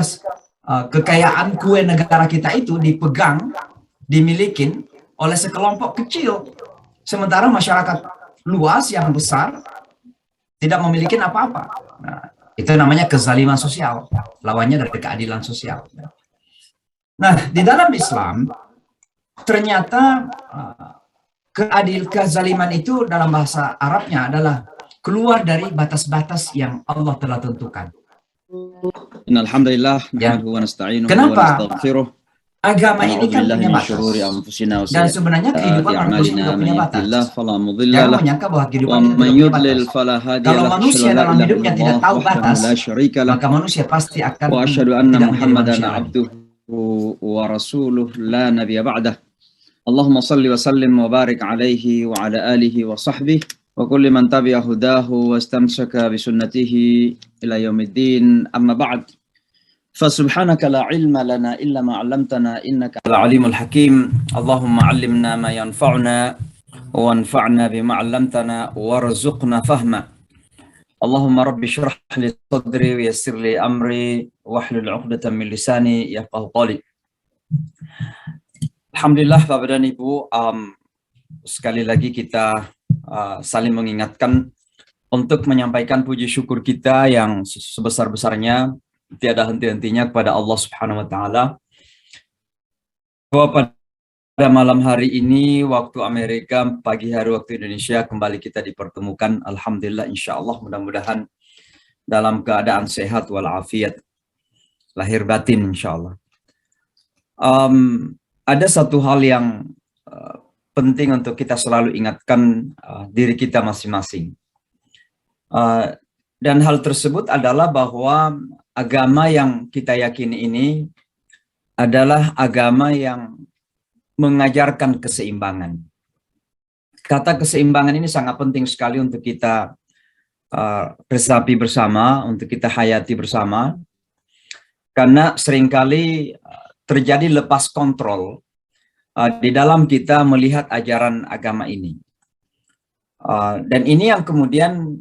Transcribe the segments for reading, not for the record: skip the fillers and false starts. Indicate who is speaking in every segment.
Speaker 1: mayoritas kekayaan kue negara kita itu dipegang, dimilikin oleh sekelompok kecil, sementara masyarakat luas yang besar tidak memiliki apa-apa. Nah, itu namanya kezaliman sosial, lawannya dari keadilan sosial. Nah, di dalam Islam ternyata kezaliman itu dalam bahasa Arabnya adalah keluar dari batas-batas yang Allah telah tentukan.
Speaker 2: Innalhamdulillah
Speaker 1: nahmaduhu
Speaker 2: wa nasta'inuhu wa
Speaker 1: Kenapa
Speaker 2: nastaghfiruh.
Speaker 1: agama ini kan punya batas? Dan sebenarnya kehidupan manusia juga punya batas. Jangan menyangka bahwa kehidupan kita tidak punya batas. Kalau manusia dalam hidupnya tidak tahu batas, maka manusia pasti akan tidak menjadi manusia lagi.
Speaker 2: Wa rasuluh la nabiyya ba'dah. Allahumma salli wa sallim wa barik alaihi wa ala alihi wa sahbihi wa kulli man tabi'a hudahu wa istamsaka bi sunnatihi ila yaumiddin, amma ba'd. فسبحانك لا علم لنا إلا ما علمتنا إنك العليم الحكيم. اللهم علمنا ما ينفعنا وانفعنا بما علمتنا وارزقنا فهما. اللهم رب اشرح لي صدري ويسر لي أمري واحلل عقدة من لساني يفقهوا قولي. Alhamdulillah Bapak dan Ibu, sekali lagi kita saling mengingatkan untuk menyampaikan puji syukur kita yang sebesar-besarnya, tiada henti-hentinya kepada Allah Subhanahu wa taala. Bahwa pada malam hari ini waktu Amerika, pagi hari waktu Indonesia, kembali kita dipertemukan. Alhamdulillah, insyaallah, mudah-mudahan dalam keadaan sehat walafiat lahir batin insyaallah. Ada satu hal yang penting untuk kita selalu ingatkan diri kita masing-masing. Dan hal tersebut adalah bahwa agama yang kita yakini ini adalah agama yang mengajarkan keseimbangan. Kata keseimbangan ini sangat penting sekali untuk kita resapi bersama, untuk kita hayati bersama, karena seringkali terjadi lepas kontrol di dalam kita melihat ajaran agama ini. Dan ini yang kemudian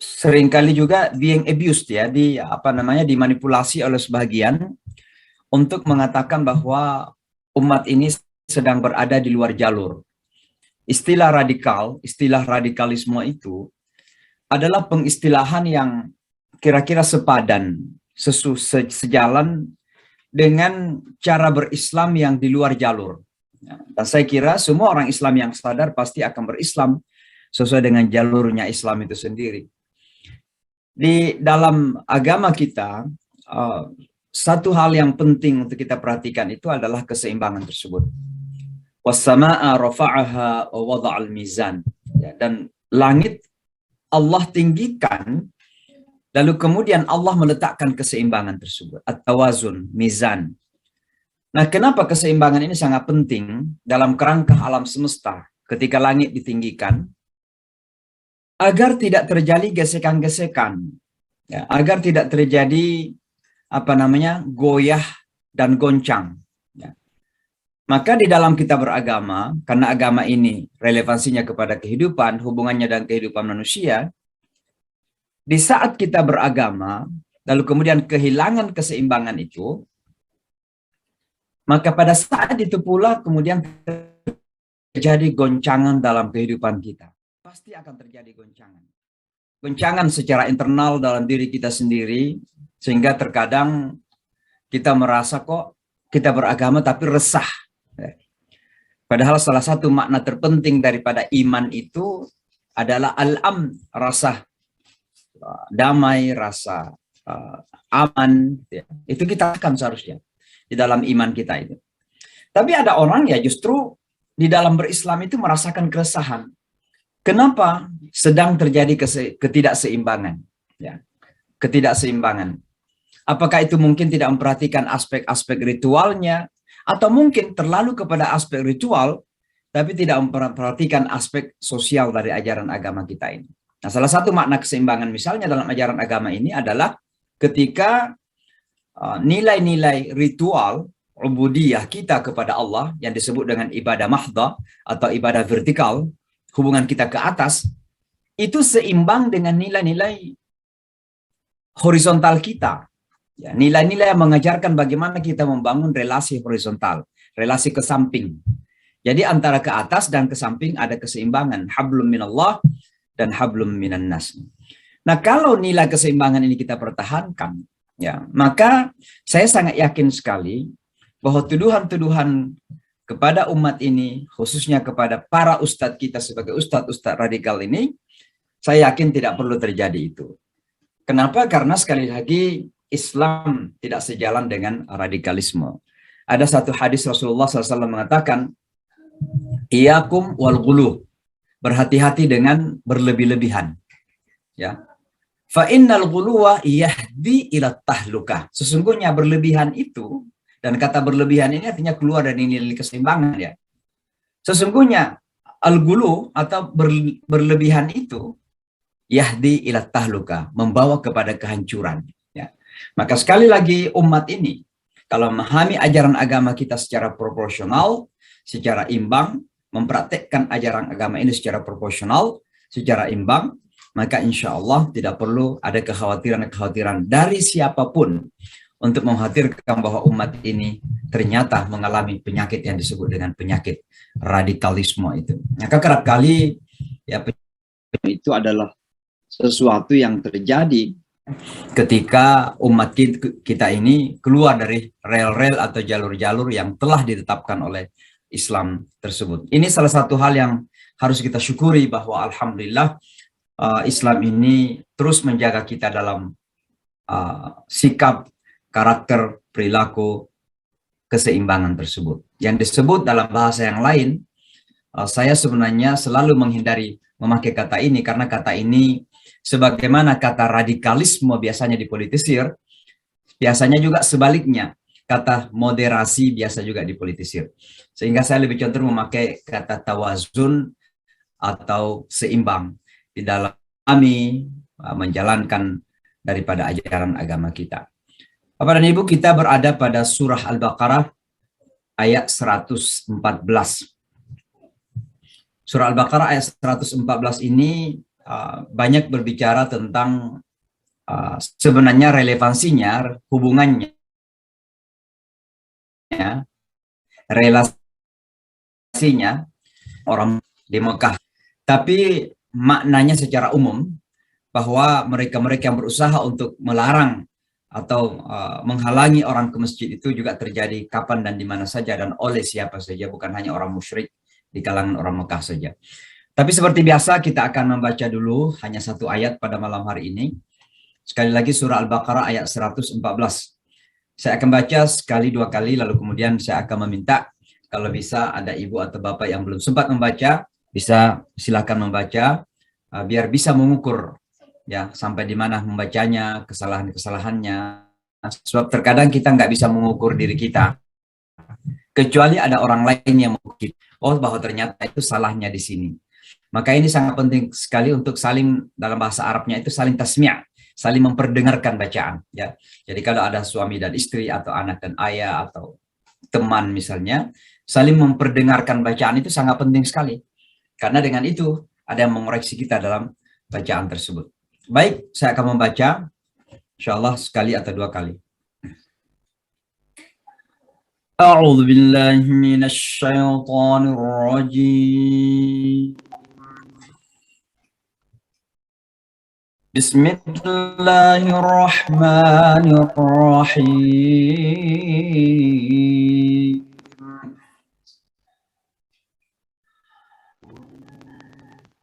Speaker 2: seringkali juga being abused ya, dimanipulasi oleh sebagian untuk mengatakan bahwa umat ini sedang berada di luar jalur. Istilah radikal, istilah radikalisme itu adalah pengistilahan yang kira-kira sepadan, sejalan dengan cara berislam yang di luar jalur. Dan saya kira semua orang Islam yang sadar pasti akan berislam sesuai dengan jalurnya Islam itu sendiri. Di dalam agama kita, satu hal yang penting untuk kita perhatikan itu adalah keseimbangan tersebut. Was-samaa'a rafa'aha wa wada'al mizan. Dan langit Allah tinggikan, lalu kemudian Allah meletakkan keseimbangan tersebut. At-tawazun, mizan. Nah, kenapa keseimbangan ini sangat penting dalam kerangka alam semesta ketika langit ditinggikan? Agar tidak terjadi gesekan-gesekan, ya, agar tidak terjadi goyah dan goncang. Ya. Maka di dalam kita beragama, karena agama ini relevansinya kepada kehidupan, hubungannya dengan kehidupan manusia, di saat kita beragama, lalu kemudian kehilangan keseimbangan itu, maka pada saat itu pula kemudian terjadi goncangan dalam kehidupan kita. Pasti akan terjadi goncangan. Goncangan secara internal dalam diri kita sendiri, sehingga terkadang kita merasa kok kita beragama tapi resah. Padahal salah satu makna terpenting daripada iman itu adalah al-amn, rasa damai, rasa aman. Itu kita akan seharusnya di dalam iman kita itu. Tapi ada orang ya justru di dalam berislam itu merasakan keresahan. Kenapa sedang terjadi ketidakseimbangan? Ya, ketidakseimbangan. Apakah itu mungkin tidak memperhatikan aspek-aspek ritualnya, atau mungkin terlalu kepada aspek ritual, tapi tidak memperhatikan aspek sosial dari ajaran agama kita ini. Nah, salah satu makna keseimbangan misalnya dalam ajaran agama ini adalah ketika nilai-nilai ritual ubudiyah kita kepada Allah yang disebut dengan ibadah mahdha atau ibadah vertikal, hubungan kita ke atas, itu seimbang dengan nilai-nilai horizontal kita, Ya, nilai-nilai yang mengajarkan bagaimana kita membangun relasi horizontal, relasi ke samping. Jadi antara ke atas dan ke samping ada keseimbangan, hablum minallah dan hablum minan nas. Nah, kalau nilai keseimbangan ini kita pertahankan, ya, maka saya sangat yakin sekali bahwa tuduhan-tuduhan kepada umat ini, khususnya kepada para ustadz kita sebagai ustadz-ustadz radikal ini, saya yakin tidak perlu terjadi itu. Kenapa? Karena sekali lagi Islam tidak sejalan dengan radikalisme. Ada satu hadis Rasulullah SAW mengatakan, Iyakum wal ghulu, berhati-hati dengan berlebih-lebihan. Ya, fa innal ghuluwa yahdi ila tahluka. Sesungguhnya berlebihan itu, dan kata berlebihan ini artinya keluar dari nilai keseimbangan ya. Sesungguhnya al-ghulu atau berlebihan itu yahdi ila tahluka, membawa kepada kehancuran ya. Maka sekali lagi umat ini kalau memahami ajaran agama kita secara proporsional, secara imbang, mempraktekkan ajaran agama ini secara proporsional, secara imbang, maka insya Allah tidak perlu ada kekhawatiran-kekhawatiran dari siapapun untuk mengkhawatirkan bahwa umat ini ternyata mengalami penyakit yang disebut dengan penyakit radikalisme itu. Maka kerap kali ya itu adalah sesuatu yang terjadi ketika umat kita ini keluar dari rel-rel atau jalur-jalur yang telah ditetapkan oleh Islam tersebut. Ini salah satu hal yang harus kita syukuri bahwa alhamdulillah Islam ini terus menjaga kita dalam sikap, karakter, perilaku, keseimbangan tersebut. Yang disebut dalam bahasa yang lain, saya sebenarnya selalu menghindari memakai kata ini karena kata ini sebagaimana kata radikalisme biasanya dipolitisir, biasanya juga sebaliknya. Kata moderasi biasa juga dipolitisir. Sehingga saya lebih cenderung memakai kata tawazun atau seimbang di dalam kami menjalankan daripada ajaran agama kita. Bapak dan Ibu, kita berada pada surah Al-Baqarah ayat 114. Surah Al-Baqarah ayat 114 ini banyak berbicara tentang sebenarnya relevansinya, hubungannya, relasinya orang di Mekah. Tapi maknanya secara umum bahwa mereka-mereka yang berusaha untuk melarang atau menghalangi orang ke masjid itu juga terjadi kapan dan di mana saja dan oleh siapa saja, bukan hanya orang musyrik di kalangan orang Mekah saja. Tapi seperti biasa kita akan membaca dulu hanya satu ayat pada malam hari ini. Sekali lagi surah Al-Baqarah ayat 114. Saya akan baca sekali dua kali lalu kemudian saya akan meminta kalau bisa ada ibu atau bapak yang belum sempat membaca bisa silakan membaca biar bisa mengukur ya sampai di mana membacanya, kesalahan-kesalahannya. Sebab terkadang kita nggak bisa mengukur diri kita kecuali ada orang lain yang mengukur. Oh bahwa ternyata itu salahnya di sini. Maka ini sangat penting sekali untuk saling dalam bahasa Arabnya itu saling tasmi', saling memperdengarkan bacaan ya. Jadi kalau ada suami dan istri atau anak dan ayah atau teman misalnya, saling memperdengarkan bacaan itu sangat penting sekali. Karena dengan itu ada yang mengoreksi kita dalam bacaan tersebut. Baik, saya akan membaca insyaallah sekali atau dua kali. A'udzu billahi minasy syaithanir rajim. Bismillahirrahmanirrahim.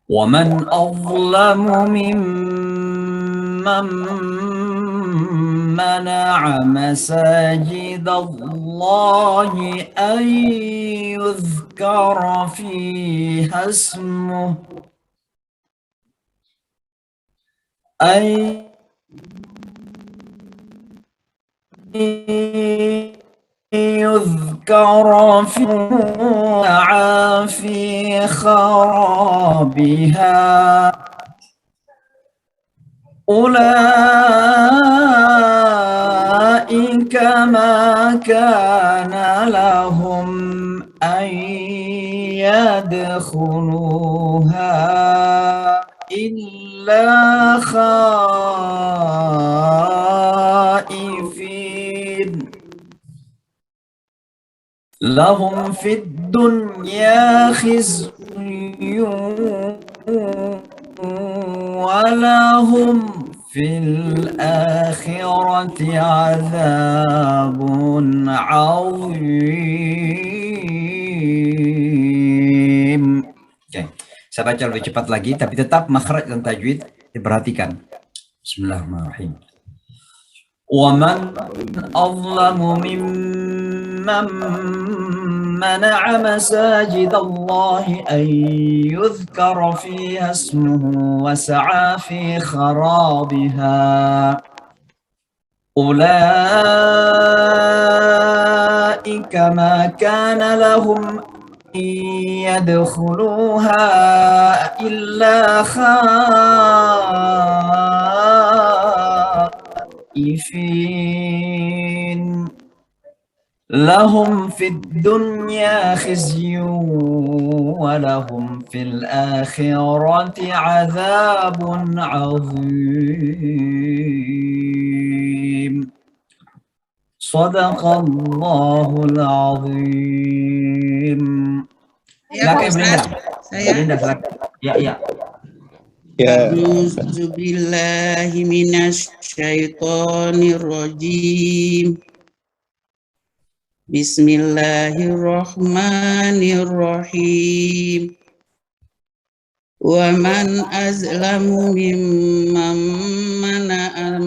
Speaker 2: ومن أظلم ممن منع مساجد الله أن يذكر فيها اسمه يذكر في خرابها أولئك ما كان لهم أن يدخلوها إلا خائفين lahum fid dunya khizyun wa lahum fil akhirati azabun azim. Oke, saya baca lebih cepat lagi, tapi tetap makhraj dan tajwid diperhatikan. Bismillahirrahmanirrahim. ومن أظلم ممن منع مساجد الله أن يذكر فيها اسمه وسعى في خرابها أولئك ما كان لهم أن يدخلوها إلا خائفين لهم في الدنيا خزي ولهم في الآخرة عذاب عظيم صدق الله العظيم.
Speaker 3: Ya, Pak Ustaz, saya
Speaker 2: Ya.
Speaker 3: A'udzubillahi minasyaitonirrajim. Bismillahirrahmanirrahim. Wa man azlamu mimman mana'a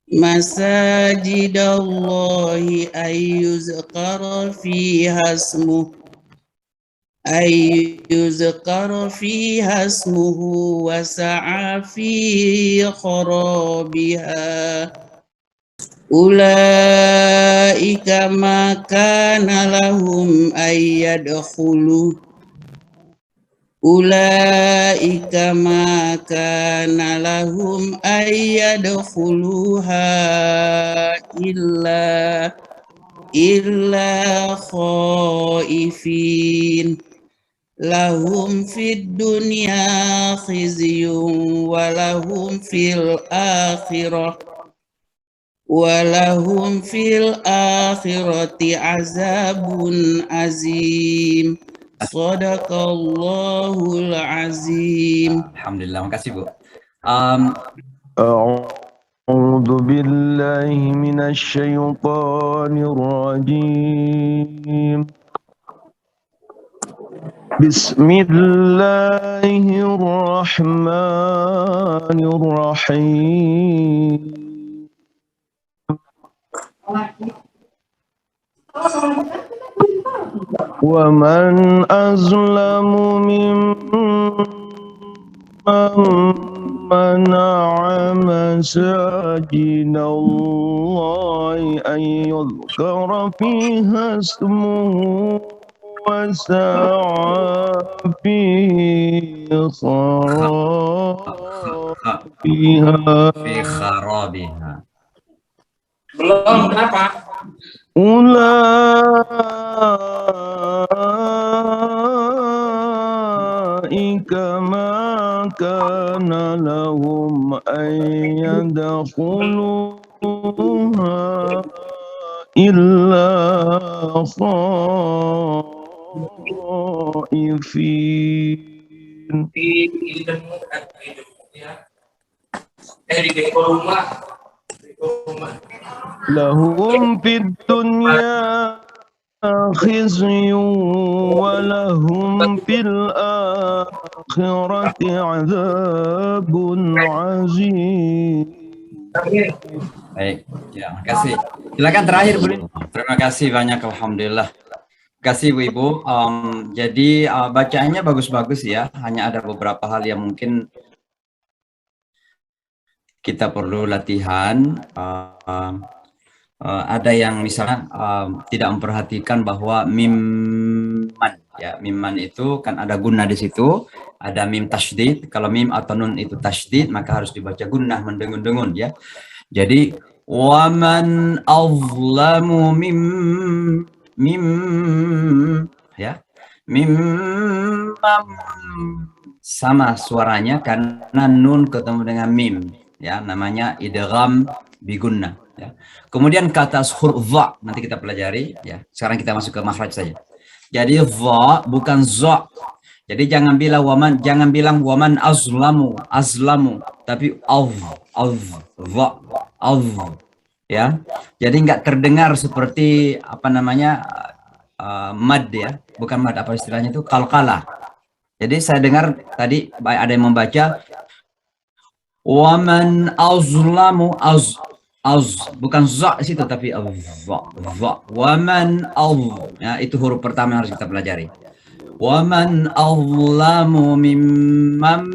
Speaker 3: masajidallahi ayyuzkara fiha ismuhu wa sa'a fi kharabiha ulaika ma kana lahum ayyadkhuluha illa khaifin lahum fid dunya khizyun wa lahum fil akhirati azabun azim. Shadaqallahul azim.
Speaker 2: Alhamdulillah, makasih Bu.
Speaker 4: أعوذ بالله من الشيطان الرجيم بسم الله الرحمن الرحيم ومن أظلم ممن منع مساجد الله أن يذكر فيها اسمه وسعى في
Speaker 2: خرابها
Speaker 5: Belum, kenapa?
Speaker 4: أولئك ما كان لهم أن يدخلوها إلا خائفين لهم في الدنيا خزي ولهم في الآخرة عذاب عظيم.
Speaker 2: Baik, ya, makasih. Silakan terakhir Bu. Terima kasih banyak, alhamdulillah. Terima kasih Bu Ibu. Jadi bacaannya bagus-bagus ya. Hanya ada beberapa hal yang mungkin kita perlu latihan. Ada yang misalnya tidak memperhatikan bahwa mimman, ya mimman itu kan ada gunnah di situ, ada mim tasydid. Kalau mim atau nun itu tasydid, maka harus dibaca gunnah mendengun-dengun ya. Jadi waman azlamu ya mimman sama suaranya karena nun ketemu dengan mim ya, namanya idgham bigunna ya. Kemudian kata huruf dha nanti kita pelajari ya. Sekarang kita masuk ke makhraj saja. Jadi dha bukan za. Jadi jangan bilang waman azlamu tapi dha ya. Jadi nggak terdengar seperti apa namanya mad ya, bukan mad, apa istilahnya itu, qalqalah. Jadi saya dengar tadi ada yang membaca waman azlamu bukan za situ tapi dha waman ya, itu huruf pertama yang harus kita pelajari. Waman azlamu mimman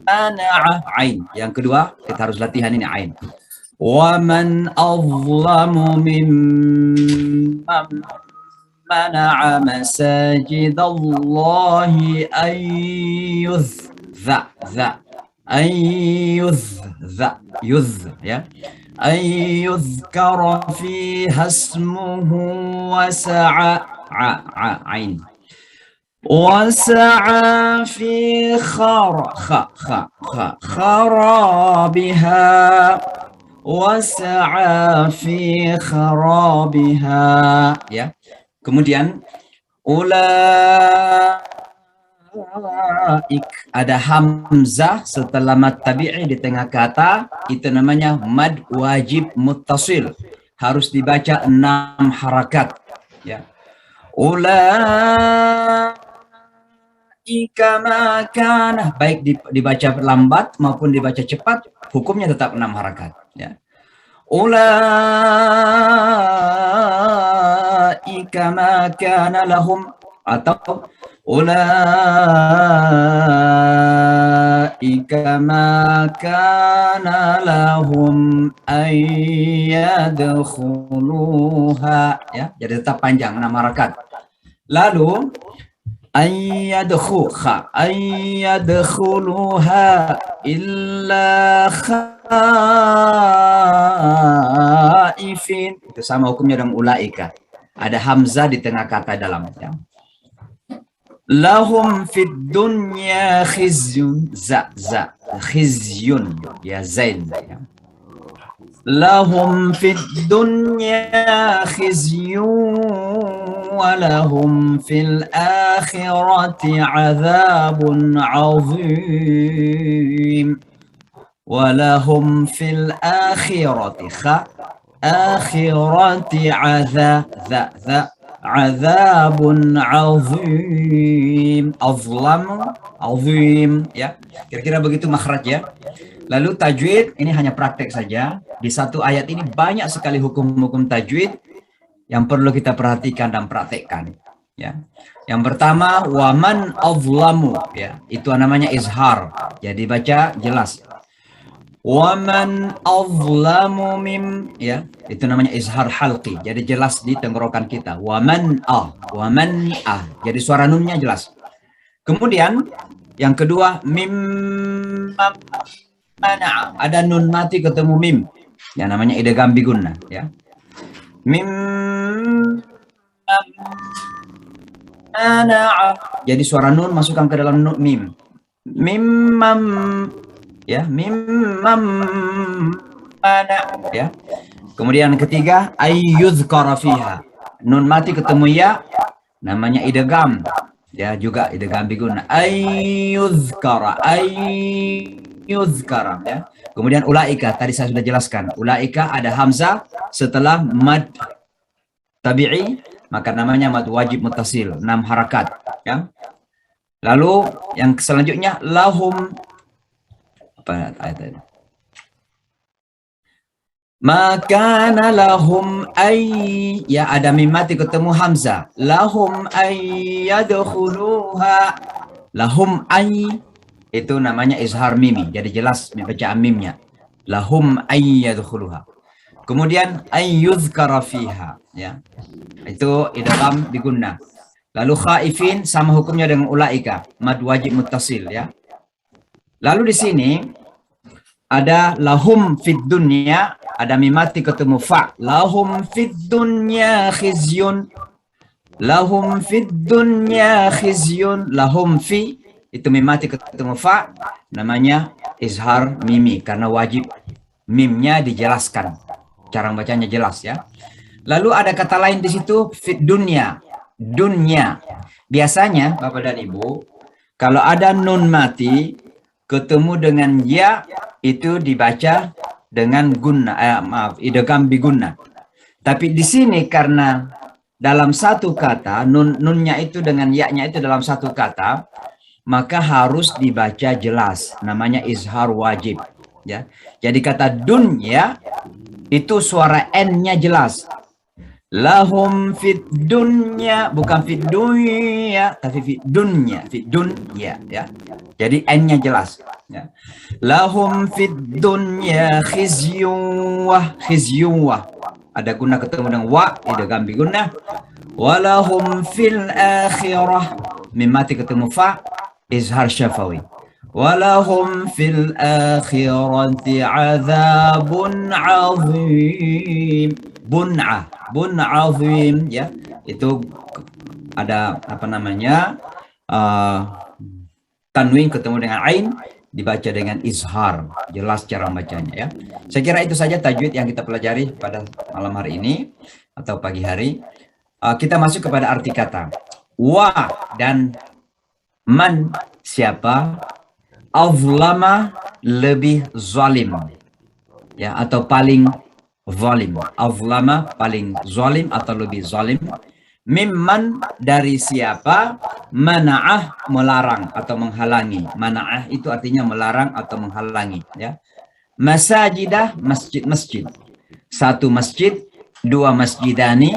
Speaker 2: mana'a ain. Yang kedua kita harus latihan ini ain. Waman azlamu mimman mana'a masajidallahi ya ayyuzkara fiha ismuhu wasa'a ain wasa'a fi kharabiha wasa'a fi kharabiha ya. Kemudian ada hamzah setelah mad tabi'i di tengah kata, itu namanya mad wajib muttasil, harus dibaca 6 harakat ya. Ulaika makana, baik dibaca lambat maupun dibaca cepat, hukumnya tetap 6 harakat ya. Ulaika makana lahum, atau ulaika makana lahum ayyadkhuluha ya. Jadi tetap panjang 6 harakat. Lalu ayyadkhuluha illa khaifin, itu sama hukumnya dengan ulaika. Ada hamzah di tengah kata dalam ya. Lahum fid dunya khizyun, khizyun ya, zain ya. Lahum fid dunya khizyun wa lahum fil akhirati adzabun azim. Wa lahum fil akhirati akhirati azabun azim. Azim ya. Kira-kira begitu makhraj ya. Lalu tajwid ini hanya praktek saja. Di satu ayat ini banyak sekali hukum-hukum tajwid yang perlu kita perhatikan dan praktekkan ya. Yang pertama waman azlamu ya, itu namanya izhar. Jadi baca jelas. Waman azlamu mim ya, itu namanya izhar halqi. Jadi jelas di tenggorokan kita. Waman jadi suara nunnya jelas. Kemudian yang kedua mim mana, ada nun mati ketemu mim, yang namanya idgham bigunna ya. Mim mana, jadi suara nun masukkan ke dalam nun mim. Mimam ya, mimam mana ya. Kemudian ketiga ayyuzkara fiha, nun mati ketemu ya, namanya idgham ya, juga idgham bigunna. Ayyuzkara ya. Kemudian ulaika tadi saya sudah jelaskan. Ulaika ada hamzah setelah mad tabi'i, maka namanya mad wajib muttasil, 6 harakat ya. Lalu yang selanjutnya lahum, apa ayat ini? Maka lahum ay ya, ada mim mati ketemu hamzah. Lahum ayyadkhuluha, lahum ay itu namanya izhar mimi, jadi jelas bacaan mimnya. Lahum ayyadkhuluha. Kemudian ayyuzkara fiha ya, itu idgham bigunna. Lalu khaifin sama hukumnya dengan ulaika, mad wajib muttasil ya. Lalu di sini ada lahum fid dunya, ada mim mati ketemu fa. Lahum fid dunya khizyun, lahum fid dunya khizyun. Lahum fi itu mim mati ketemu fa, namanya izhar mimi karena wajib Mimnya dijelaskan. Cara bacanya jelas ya. Lalu ada kata lain di situ, fit dunya. Dunya. Biasanya Bapak dan Ibu, kalau ada nun mati ketemu dengan ya, itu dibaca dengan gunna, idgham bi gunna. Tapi di sini karena dalam satu kata, nunnya itu dengan ya-nya itu dalam satu kata, maka harus dibaca jelas. Namanya izhar wajib. Ya. Jadi kata dunya itu suara n-nya jelas. Lahum fid dunya, bukan fid dunya, tapi fid dunya, ya. Jadi n-nya jelas. Ya. Lahum fid dunya khizyun wa. Ada guna ketemu dengan wa, idgham bi gunnah. Walahum fil akhirah, mim mati ketemu fa, izhar syafawi. Walahum fil akhirati azabun azim. Bun azim, ya, itu ada apa namanya, tanwin ketemu dengan ain, dibaca dengan izhar, jelas cara bacanya ya. Saya kira itu saja tajwid yang kita pelajari pada malam hari ini atau pagi hari. Kita masuk kepada arti kata. Wa dan man, siapa? Azlama, lebih zalim. Ya, atau paling zalim. Azlama, paling zalim atau lebih zalim. Mimman, dari siapa? Mana'ah, melarang atau menghalangi. Mana'ah itu artinya melarang atau menghalangi. Ya. Masajidah, masjid-masjid. Satu masjid, dua masjidani,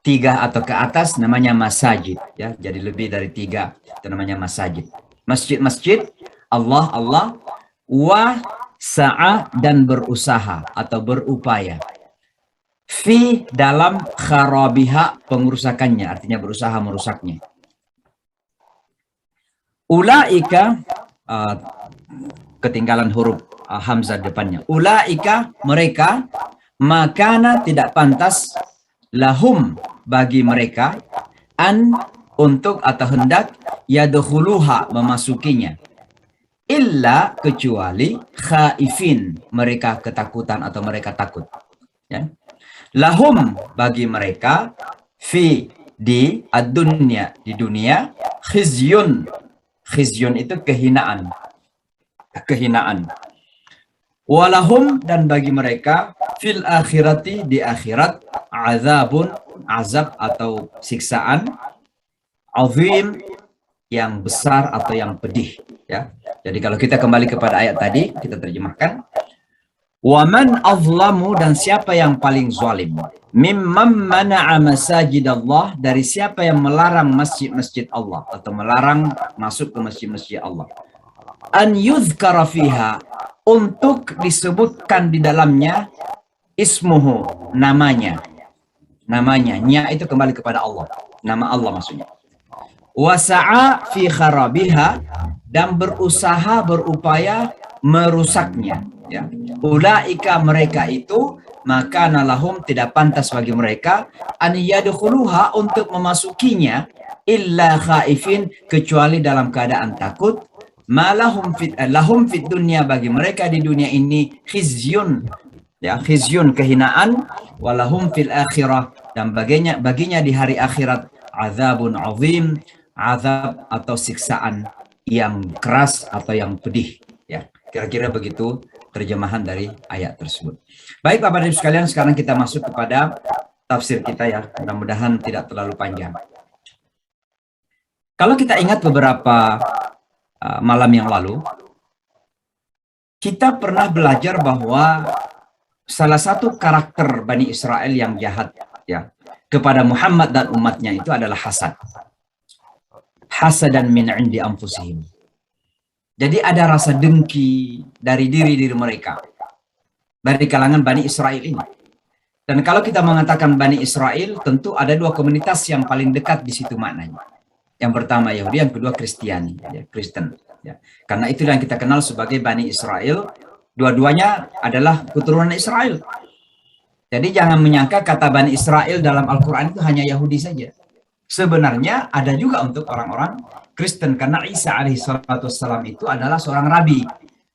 Speaker 2: tiga atau ke atas namanya masajid. Ya. Jadi lebih dari tiga itu namanya masajid. Masjid-masjid, Allah, wa sa'a, dan berusaha atau berupaya. Fi, dalam kharabiha, pengerusakannya, artinya berusaha merusaknya. Ulaika, ketinggalan huruf hamzah depannya. Ulaika, mereka, makana, tidak pantas, lahum, bagi mereka, an, untuk atau hendak, yadkhuluha, memasukinya. Illa, kecuali, khaifin, mereka ketakutan atau mereka takut. Ya. Lahum, bagi mereka, fi, di ad-dunya, di dunia, khizyun. Khizyun itu kehinaan. Kehinaan. Walahum, dan bagi mereka, fil akhirati, di akhirat, azabun, azab atau siksaan, azim, yang besar atau yang pedih. Ya. Jadi kalau kita kembali kepada ayat tadi, kita terjemahkan. Waman azlamu, dan siapa yang paling zalim? Mimman mana'a masajidallah, dari siapa yang melarang masjid-masjid Allah atau melarang masuk ke masjid-masjid Allah. An yuzkara fiha, untuk disebutkan di dalamnya, ismuhu, namanya. Namanya, nya itu kembali kepada Allah. Nama Allah maksudnya. Wasa'a fi kharabiha, dan berusaha, berupaya merusaknya. Ya. Ulaika, mereka itu, maka nalahum, tidak pantas bagi mereka, an yadkhuluha, untuk memasukinya, illa khaifin, kecuali dalam keadaan takut. Malahum fit, lahum fit dunya, bagi mereka di dunia ini, khizyun, ya, khizyun, kehinaan. Walahum fil akhirah, dan baginya di hari akhirat, azabun azim, azab atau siksaan yang keras atau yang pedih. Ya, kira-kira begitu terjemahan dari ayat tersebut. Baik Bapak dan Ibu sekalian, sekarang kita masuk kepada tafsir kita ya. Mudah-mudahan tidak terlalu panjang. Kalau kita ingat beberapa malam yang lalu, kita pernah belajar bahwa salah satu karakter Bani Israel yang jahat ya kepada Muhammad dan umatnya itu adalah hasad. Hasadan min indi anfusihim. Jadi ada rasa dengki dari diri mereka, dari kalangan Bani Israel ini. Dan kalau kita mengatakan Bani Israel, tentu ada dua komunitas yang paling dekat di situ maknanya. Yang pertama Yahudi, yang kedua Kristiani, ya, Kristen. Ya. Karena itu yang kita kenal sebagai Bani Israel. Dua-duanya adalah keturunan Israel. Jadi jangan menyangka kata Bani Israel dalam Al-Quran itu hanya Yahudi saja. Sebenarnya ada juga untuk orang-orang Kristen, karena Isa alaihissalam itu adalah seorang rabi.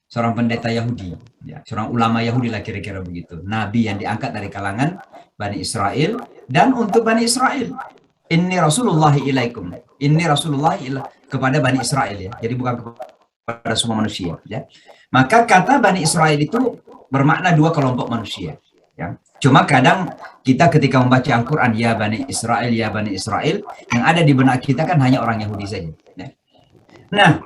Speaker 1: seorang pendeta Yahudi, ya, seorang ulama Yahudi lah kira-kira begitu. Nabi yang diangkat dari kalangan Bani Israel dan untuk Bani Israel. Inni Rasulullah ilaikum. Inni Rasulullah kepada Bani Israel ya. Jadi bukan kepada semua manusia ya. Maka kata Bani Israel itu bermakna dua kelompok manusia ya. Cuma kadang kita ketika membaca Al-Qur'an ya Bani Israel, yang ada di benak kita kan hanya orang Yahudi saja ya. Nah,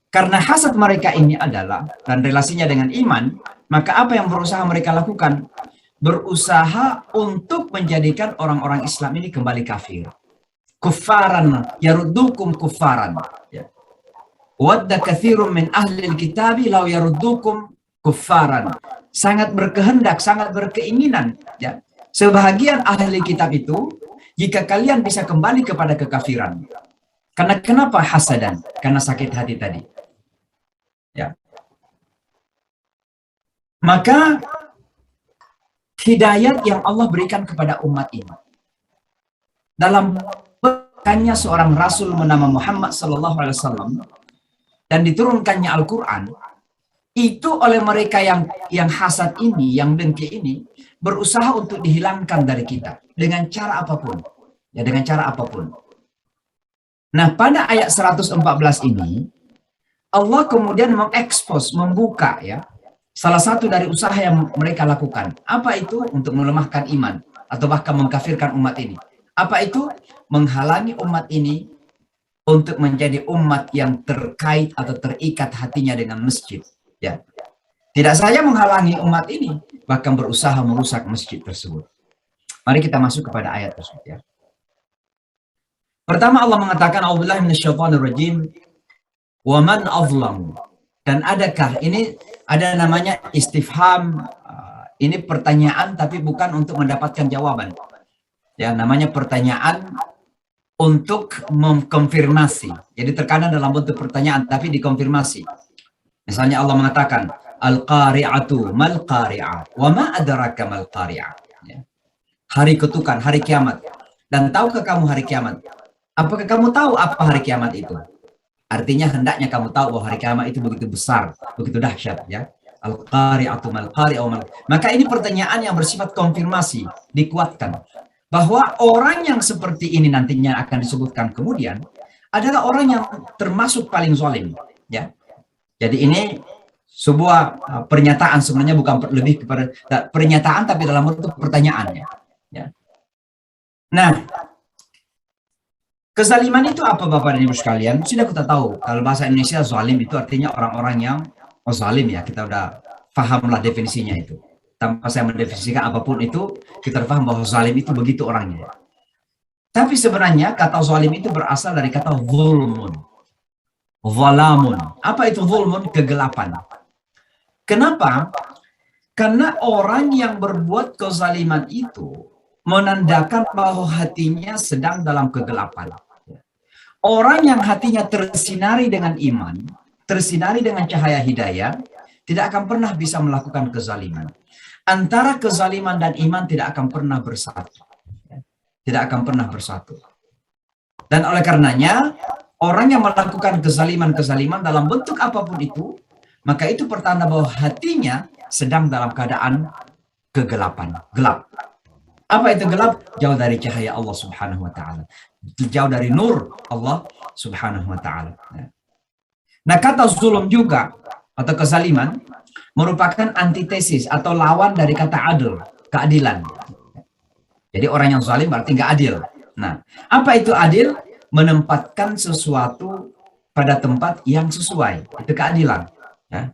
Speaker 1: karena hasad mereka ini adalah dan relasinya dengan iman, maka apa yang berusaha mereka lakukan? Berusaha untuk menjadikan orang-orang Islam ini kembali kafir. Kuffaran yaruddukum kuffaran. Ya. Wadda katsirun min ahli alkitabi law yaruddukum kuffaran. Sangat berkehendak, sangat berkeinginan. Ya. Sebahagian ahli kitab itu, jika kalian bisa kembali kepada kekafiran. Karena kenapa hasadan? Karena sakit hati tadi. Ya. Maka hidayat yang Allah berikan kepada umat ini dalam bukannya seorang rasul bernama Muhammad SAW dan diturunkannya Al-Quran itu oleh mereka yang hasad ini, yang dengki ini berusaha untuk dihilangkan dari kita dengan cara apapun ya, dengan cara apapun. Nah, pada ayat 114 ini Allah kemudian mengekspos, membuka ya salah satu dari usaha yang mereka lakukan. Apa itu? Untuk melemahkan iman atau bahkan mengkafirkan umat ini. Apa itu? Menghalangi umat ini untuk menjadi umat yang terkait atau terikat hatinya dengan masjid. Ya. Tidak saja menghalangi umat ini, bahkan berusaha merusak masjid tersebut. Mari kita masuk kepada ayat tersebut ya. Pertama Allah mengatakan A'udzubillahi minasyaitonirrajim wa man azlamu. Dan adakah ini ada namanya istifham, ini pertanyaan tapi bukan untuk mendapatkan jawaban. Ya, namanya pertanyaan untuk mengkonfirmasi. Jadi terkadang dalam bentuk pertanyaan tapi dikonfirmasi. Misalnya Allah mengatakan al-qari'atu mal qari'ah wa ma adraka mal qari'ah. Ya. Hari ketukan, hari kiamat. Dan tahukah kamu hari kiamat? Apakah kamu tahu apa hari kiamat itu? Artinya hendaknya kamu tahu bahwa hari kiamat itu begitu besar, begitu dahsyat ya. Al-qari'atu mal qari'ah. Maka ini pertanyaan yang bersifat konfirmasi, dikuatkan bahwa orang yang seperti ini nantinya akan disebutkan kemudian adalah orang yang termasuk paling zalim ya. Jadi ini sebuah pernyataan, sebenarnya bukan lebih kepada pernyataan tapi dalam bentuk pertanyaan ya. Nah, kezaliman itu apa Bapak dan Ibu sekalian? Sudah kita tahu, kalau bahasa Indonesia zalim itu artinya orang-orang yang zalim ya. Kita udah pahamlah definisinya itu. Tanpa saya mendefinisikan apapun itu, kita paham bahwa zalim itu begitu orangnya. Tapi sebenarnya kata zalim itu berasal dari kata zulmun. Zalamun. Apa itu zulmun? Kegelapan. Kenapa? Karena orang yang berbuat kezaliman itu menandakan bahwa hatinya sedang dalam kegelapan. Orang yang hatinya tersinari dengan iman, tersinari dengan cahaya hidayah, tidak akan pernah bisa melakukan kezaliman. Antara kezaliman dan iman tidak akan pernah bersatu. Tidak akan pernah bersatu. Dan oleh karenanya, orang yang melakukan kezaliman-kezaliman dalam bentuk apapun itu, maka itu pertanda bahwa hatinya sedang dalam keadaan kegelapan, gelap. Apa itu gelap? Jauh dari cahaya Allah Subhanahu wa taala. Jauh dari nur Allah Subhanahu wa taala. Nah, kata zulum juga atau kezaliman merupakan antitesis atau lawan dari kata adil, keadilan. Jadi orang yang zalim berarti nggak adil. Nah, apa itu adil? Menempatkan sesuatu pada tempat yang sesuai. Itu keadilan. Ya.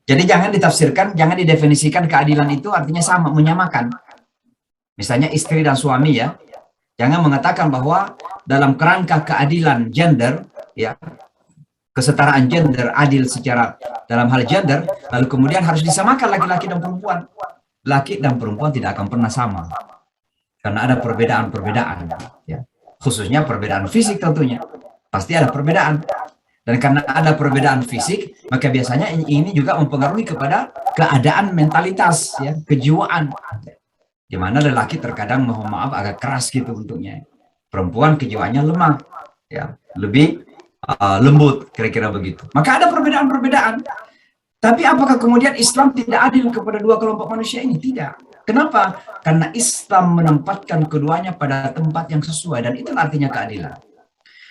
Speaker 1: Jadi jangan ditafsirkan, jangan didefinisikan keadilan itu artinya sama, menyamakan. Misalnya istri dan suami ya. Jangan mengatakan bahwa dalam kerangka keadilan gender, ya, kesetaraan gender, adil secara dalam hal gender, lalu kemudian harus disamakan laki-laki dan perempuan. Laki dan perempuan tidak akan pernah sama. Karena ada perbedaan-perbedaan. Ya. Khususnya perbedaan fisik tentunya. Pasti ada perbedaan. Dan karena ada perbedaan fisik, maka biasanya ini juga mempengaruhi kepada keadaan mentalitas, ya, kejiwaan. Di mana lelaki terkadang mohon maaf agak keras gitu bentuknya. Perempuan kejiwaannya lemah, ya, lebih lembut, kira-kira begitu. Maka ada perbedaan-perbedaan. Tapi apakah kemudian Islam tidak adil kepada dua kelompok manusia ini? Tidak. Kenapa? Karena Islam menempatkan keduanya pada tempat yang sesuai, dan itu artinya keadilan.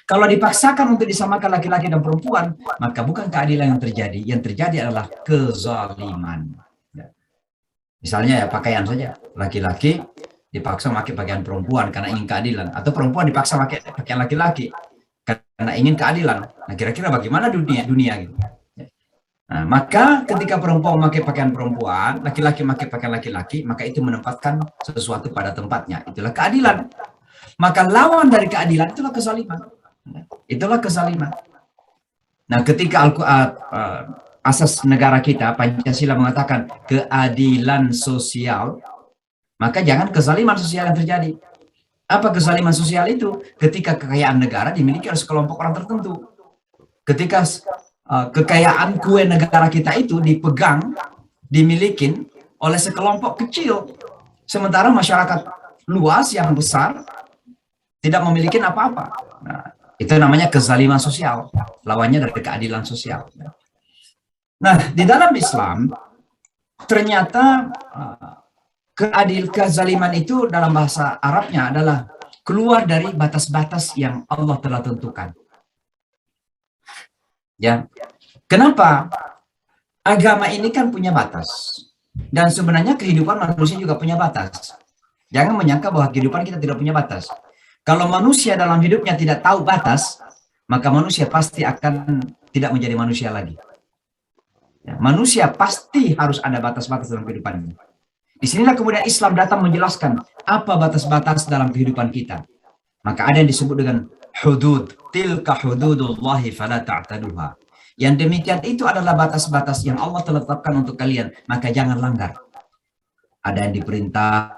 Speaker 1: Kalau dipaksakan untuk disamakan laki-laki dan perempuan, maka bukan keadilan yang terjadi. Yang terjadi adalah kezaliman. Misalnya ya pakaian saja. Laki-laki dipaksa pakai pakaian perempuan karena ingin keadilan. Atau perempuan dipaksa pakai pakaian laki-laki karena ingin keadilan. Nah, kira-kira bagaimana dunia gitu? Nah, maka ketika perempuan memakai pakaian perempuan, laki-laki memakai pakaian laki-laki, maka itu menempatkan sesuatu pada tempatnya. Itulah keadilan. Maka lawan dari keadilan itulah kezaliman. Itulah kezaliman. Nah, ketika asas negara kita, Pancasila mengatakan keadilan sosial, maka jangan kezaliman sosial yang terjadi. Apa kezaliman sosial itu? Ketika kekayaan negara dimiliki oleh sekelompok orang tertentu. Ketika kekayaan kue negara kita itu dipegang, dimiliki oleh sekelompok kecil, sementara masyarakat luas yang besar tidak memiliki apa-apa. Nah, itu namanya kezaliman sosial, lawannya dari keadilan sosial. Nah, di dalam Islam ternyata kezaliman itu dalam bahasa Arabnya adalah keluar dari batas-batas yang Allah telah tentukan. Ya, kenapa? Agama ini kan punya batas, dan sebenarnya kehidupan manusia juga punya batas. Jangan menyangka bahwa kehidupan kita tidak punya batas. Kalau manusia dalam hidupnya tidak tahu batas, maka manusia pasti akan tidak menjadi manusia lagi. Ya, manusia pasti harus ada batas-batas dalam kehidupannya. Disinilah kemudian Islam datang menjelaskan apa batas-batas dalam kehidupan kita. Maka ada yang disebut dengan hudud. Tilka hududullahi fala ta'taduha. Yang demikian itu adalah batas-batas yang Allah telah tetapkan untuk kalian. Maka jangan langgar. Ada yang diperintah,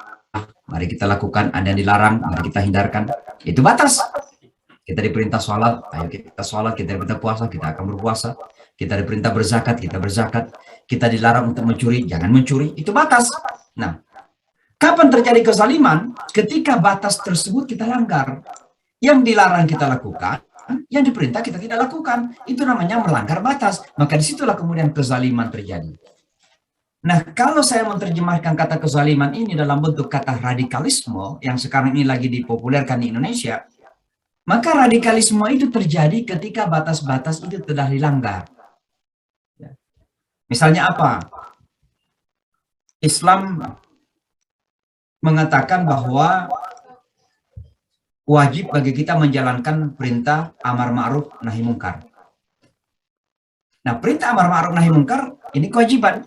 Speaker 1: mari kita lakukan. Ada yang dilarang, mari kita hindarkan. Itu batas. Kita diperintah sholat, ayo kita sholat. Kita diperintah puasa, kita akan berpuasa. Kita diperintah berzakat, kita berzakat. Kita dilarang untuk mencuri, jangan mencuri. Itu batas. Nah, kapan terjadi kezaliman? Ketika batas tersebut kita langgar. Yang dilarang kita lakukan, yang diperintah kita tidak lakukan. Itu namanya melanggar batas. Maka disitulah kemudian kezaliman terjadi. Nah, kalau saya menerjemahkan kata kezaliman ini dalam bentuk kata radikalisme, yang sekarang ini lagi dipopulerkan di Indonesia, maka radikalisme itu terjadi ketika batas-batas itu telah dilanggar. Misalnya apa? Islam mengatakan bahwa wajib bagi kita menjalankan perintah amar ma'ruf nahi mungkar. Nah, perintah amar ma'ruf nahi mungkar ini kewajiban.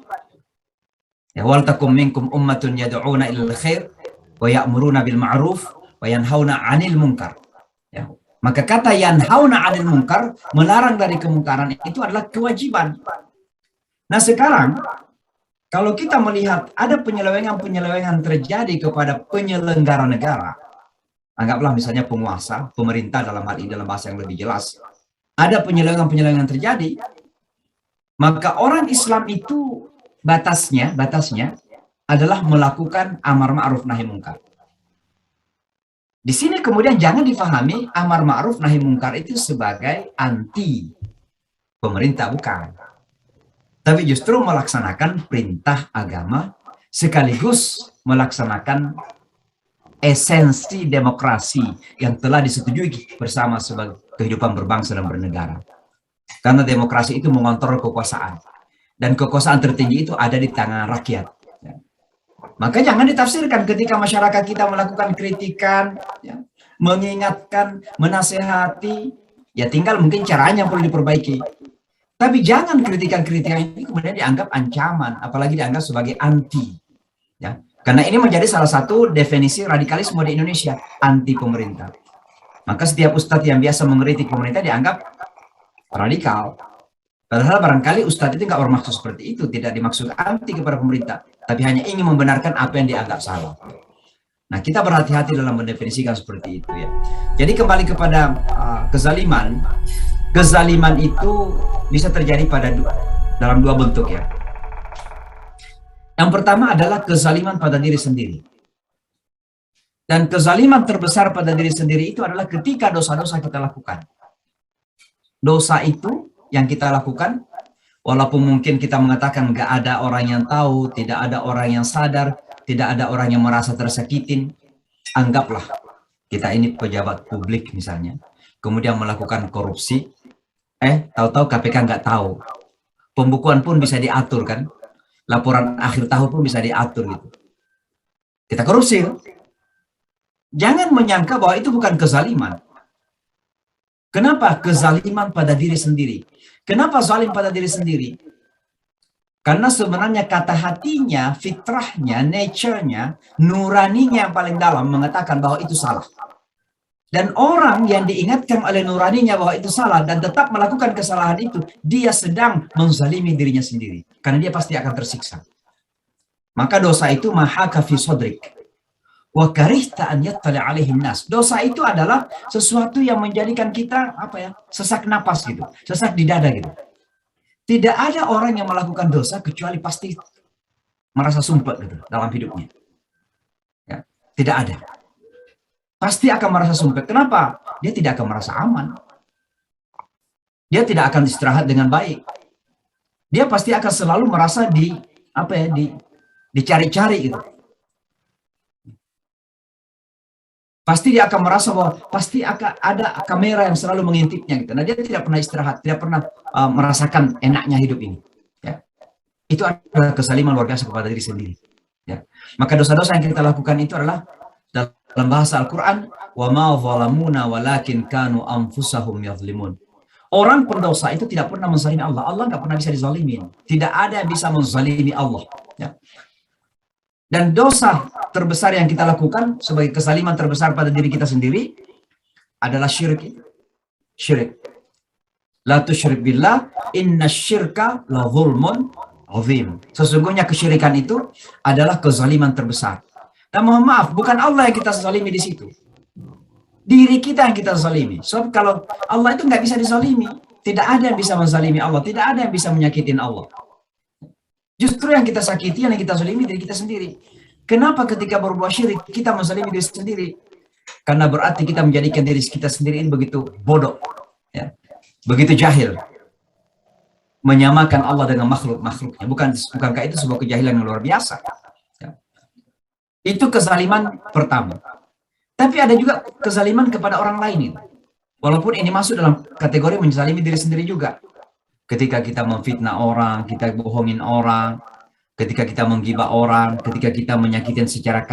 Speaker 1: Ya, wal takum minkum ummatun yad'una ilal khair wa ya'muruna bil ma'ruf wa yanhauna 'anil munkar. Ya. Maka kata yanhauna 'anil munkar, melarang dari kemungkaran, itu adalah kewajiban. Nah, sekarang kalau kita melihat ada penyelewengan-penyelewengan terjadi kepada penyelenggara negara, anggaplah misalnya penguasa, pemerintah dalam hal ini dalam bahasa yang lebih jelas, ada penyelewengan-penyelewengan terjadi, maka orang Islam itu batasnya adalah melakukan amar ma'ruf nahi mungkar. Di sini kemudian jangan difahami amar ma'ruf nahi mungkar itu sebagai anti pemerintah, bukan. Tapi justru melaksanakan perintah agama sekaligus melaksanakan esensi demokrasi yang telah disetujui bersama sebagai kehidupan berbangsa dan bernegara. Karena demokrasi itu mengontrol kekuasaan. Dan kekuasaan tertinggi itu ada di tangan rakyat. Maka jangan ditafsirkan ketika masyarakat kita melakukan kritikan, ya, mengingatkan, menasehati, ya tinggal mungkin caranya yang perlu diperbaiki. Tapi jangan kritikan-kritikan ini kemudian dianggap ancaman, apalagi dianggap sebagai anti. Ya. Karena ini menjadi salah satu definisi radikalisme di Indonesia, anti pemerintah. Maka setiap ustadz yang biasa mengkritik pemerintah dianggap radikal. Padahal barangkali ustadz itu nggak bermaksud seperti itu, tidak dimaksud anti kepada pemerintah, tapi hanya ingin membenarkan apa yang dianggap salah. Nah, kita berhati-hati dalam mendefinisikan seperti itu ya. Jadi kembali kepada kezaliman. Kezaliman itu bisa terjadi dalam dua bentuk ya. Yang pertama adalah kezaliman pada diri sendiri. Dan kezaliman terbesar pada diri sendiri itu adalah ketika dosa-dosa kita lakukan. Dosa itu yang kita lakukan Walaupun mungkin kita mengatakan nggak ada orang yang tahu, tidak ada orang yang sadar, tidak ada orang yang merasa tersakitin, anggaplah kita ini pejabat publik misalnya, kemudian melakukan korupsi, tahu-tahu KPK nggak tahu. Pembukuan pun bisa diatur kan, laporan akhir tahun pun bisa diatur gitu. Kita korupsi. Jangan menyangka bahwa itu bukan kezaliman. Kenapa kezaliman pada diri sendiri? Kenapa zalim pada diri sendiri? Karena sebenarnya kata hatinya, fitrahnya, nature-nya, nuraninya yang paling dalam mengatakan bahwa itu salah. Dan orang yang diingatkan oleh nuraninya bahwa itu salah dan tetap melakukan kesalahan itu, dia sedang menzalimi dirinya sendiri. Karena dia pasti akan tersiksa. Maka dosa itu mahaka fi sodrik. Wa karihta an yattali alaihin nas. Dosa itu adalah sesuatu yang menjadikan kita sesak napas gitu, sesak di dada gitu. Tidak ada orang yang melakukan dosa kecuali pasti merasa sumpah gitu dalam hidupnya. Ya, tidak ada. Pasti akan merasa sumpah. Kenapa? Dia tidak akan merasa aman. Dia tidak akan istirahat dengan baik. Dia pasti akan selalu merasa dicari-cari gitu. Pasti dia akan merasa bahwa pasti akan ada kamera yang selalu mengintipnya gitu. Nah, dia tidak pernah istirahat, tidak pernah merasakan enaknya hidup ini. Ya. Itu adalah kezaliman luar biasa kepada diri sendiri. Ya. Maka dosa-dosa yang kita lakukan itu adalah dalam bahasa Al-Quran, wa ma zalamuna walakin kanu anfusahum yadhlimun. Orang pendosa itu tidak pernah menzalimi Allah. Allah nggak pernah bisa dizalimin. Tidak ada yang bisa menzalimi Allah. Ya. Dan dosa terbesar yang kita lakukan sebagai kezaliman terbesar pada diri kita sendiri adalah syirik. Syirik. La tusyrik billah, inna syirka la zulmun azim. Sesungguhnya kesyirikan itu adalah kezaliman terbesar. Dan mohon maaf, bukan Allah yang kita zalimi di situ. Diri kita yang kita zalimi. Sebab kalau Allah itu nggak bisa dizalimi. Tidak ada yang bisa menzalimi Allah. Tidak ada yang bisa menyakitin Allah. Justru yang kita sakiti, yang kita zalimi diri kita sendiri. Kenapa ketika berbuat syirik kita menzalimi diri sendiri? Karena berarti kita menjadikan diri kita sendiri ini begitu bodoh, ya, begitu jahil, menyamakan Allah dengan makhluknya. Bukankah itu sebuah kejahilan yang luar biasa? Ya. Itu kezaliman pertama. Tapi ada juga kezaliman kepada orang lain. Walaupun ini masuk dalam kategori menzalimi diri sendiri juga. Ketika kita memfitnah orang, kita bohongin orang, ketika kita menggibah orang, ketika kita menyakitin secara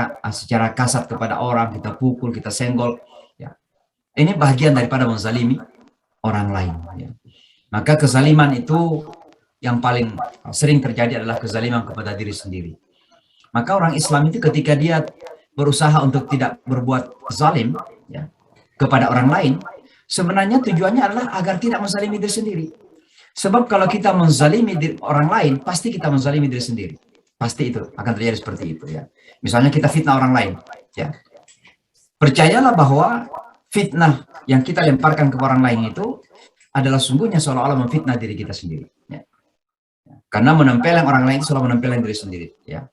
Speaker 1: kasar kepada orang, kita pukul, kita senggol, ya. Ini bagian daripada menzalimi orang lain. Ya. Maka kezaliman itu yang paling sering terjadi adalah kezaliman kepada diri sendiri. Maka orang Islam itu ketika dia berusaha untuk tidak berbuat zalim, ya, kepada orang lain, sebenarnya tujuannya adalah agar tidak menzalimi diri sendiri. Sebab kalau kita menzalimi orang lain, pasti kita menzalimi diri sendiri. Pasti itu akan terjadi seperti itu, ya. Misalnya kita fitnah orang lain, ya. Percayalah bahwa fitnah yang kita lemparkan ke orang lain itu adalah sungguhnya seolah-olah memfitnah diri kita sendiri, ya. Karena menempeleng orang lain selalu menempeleng diri sendiri, ya.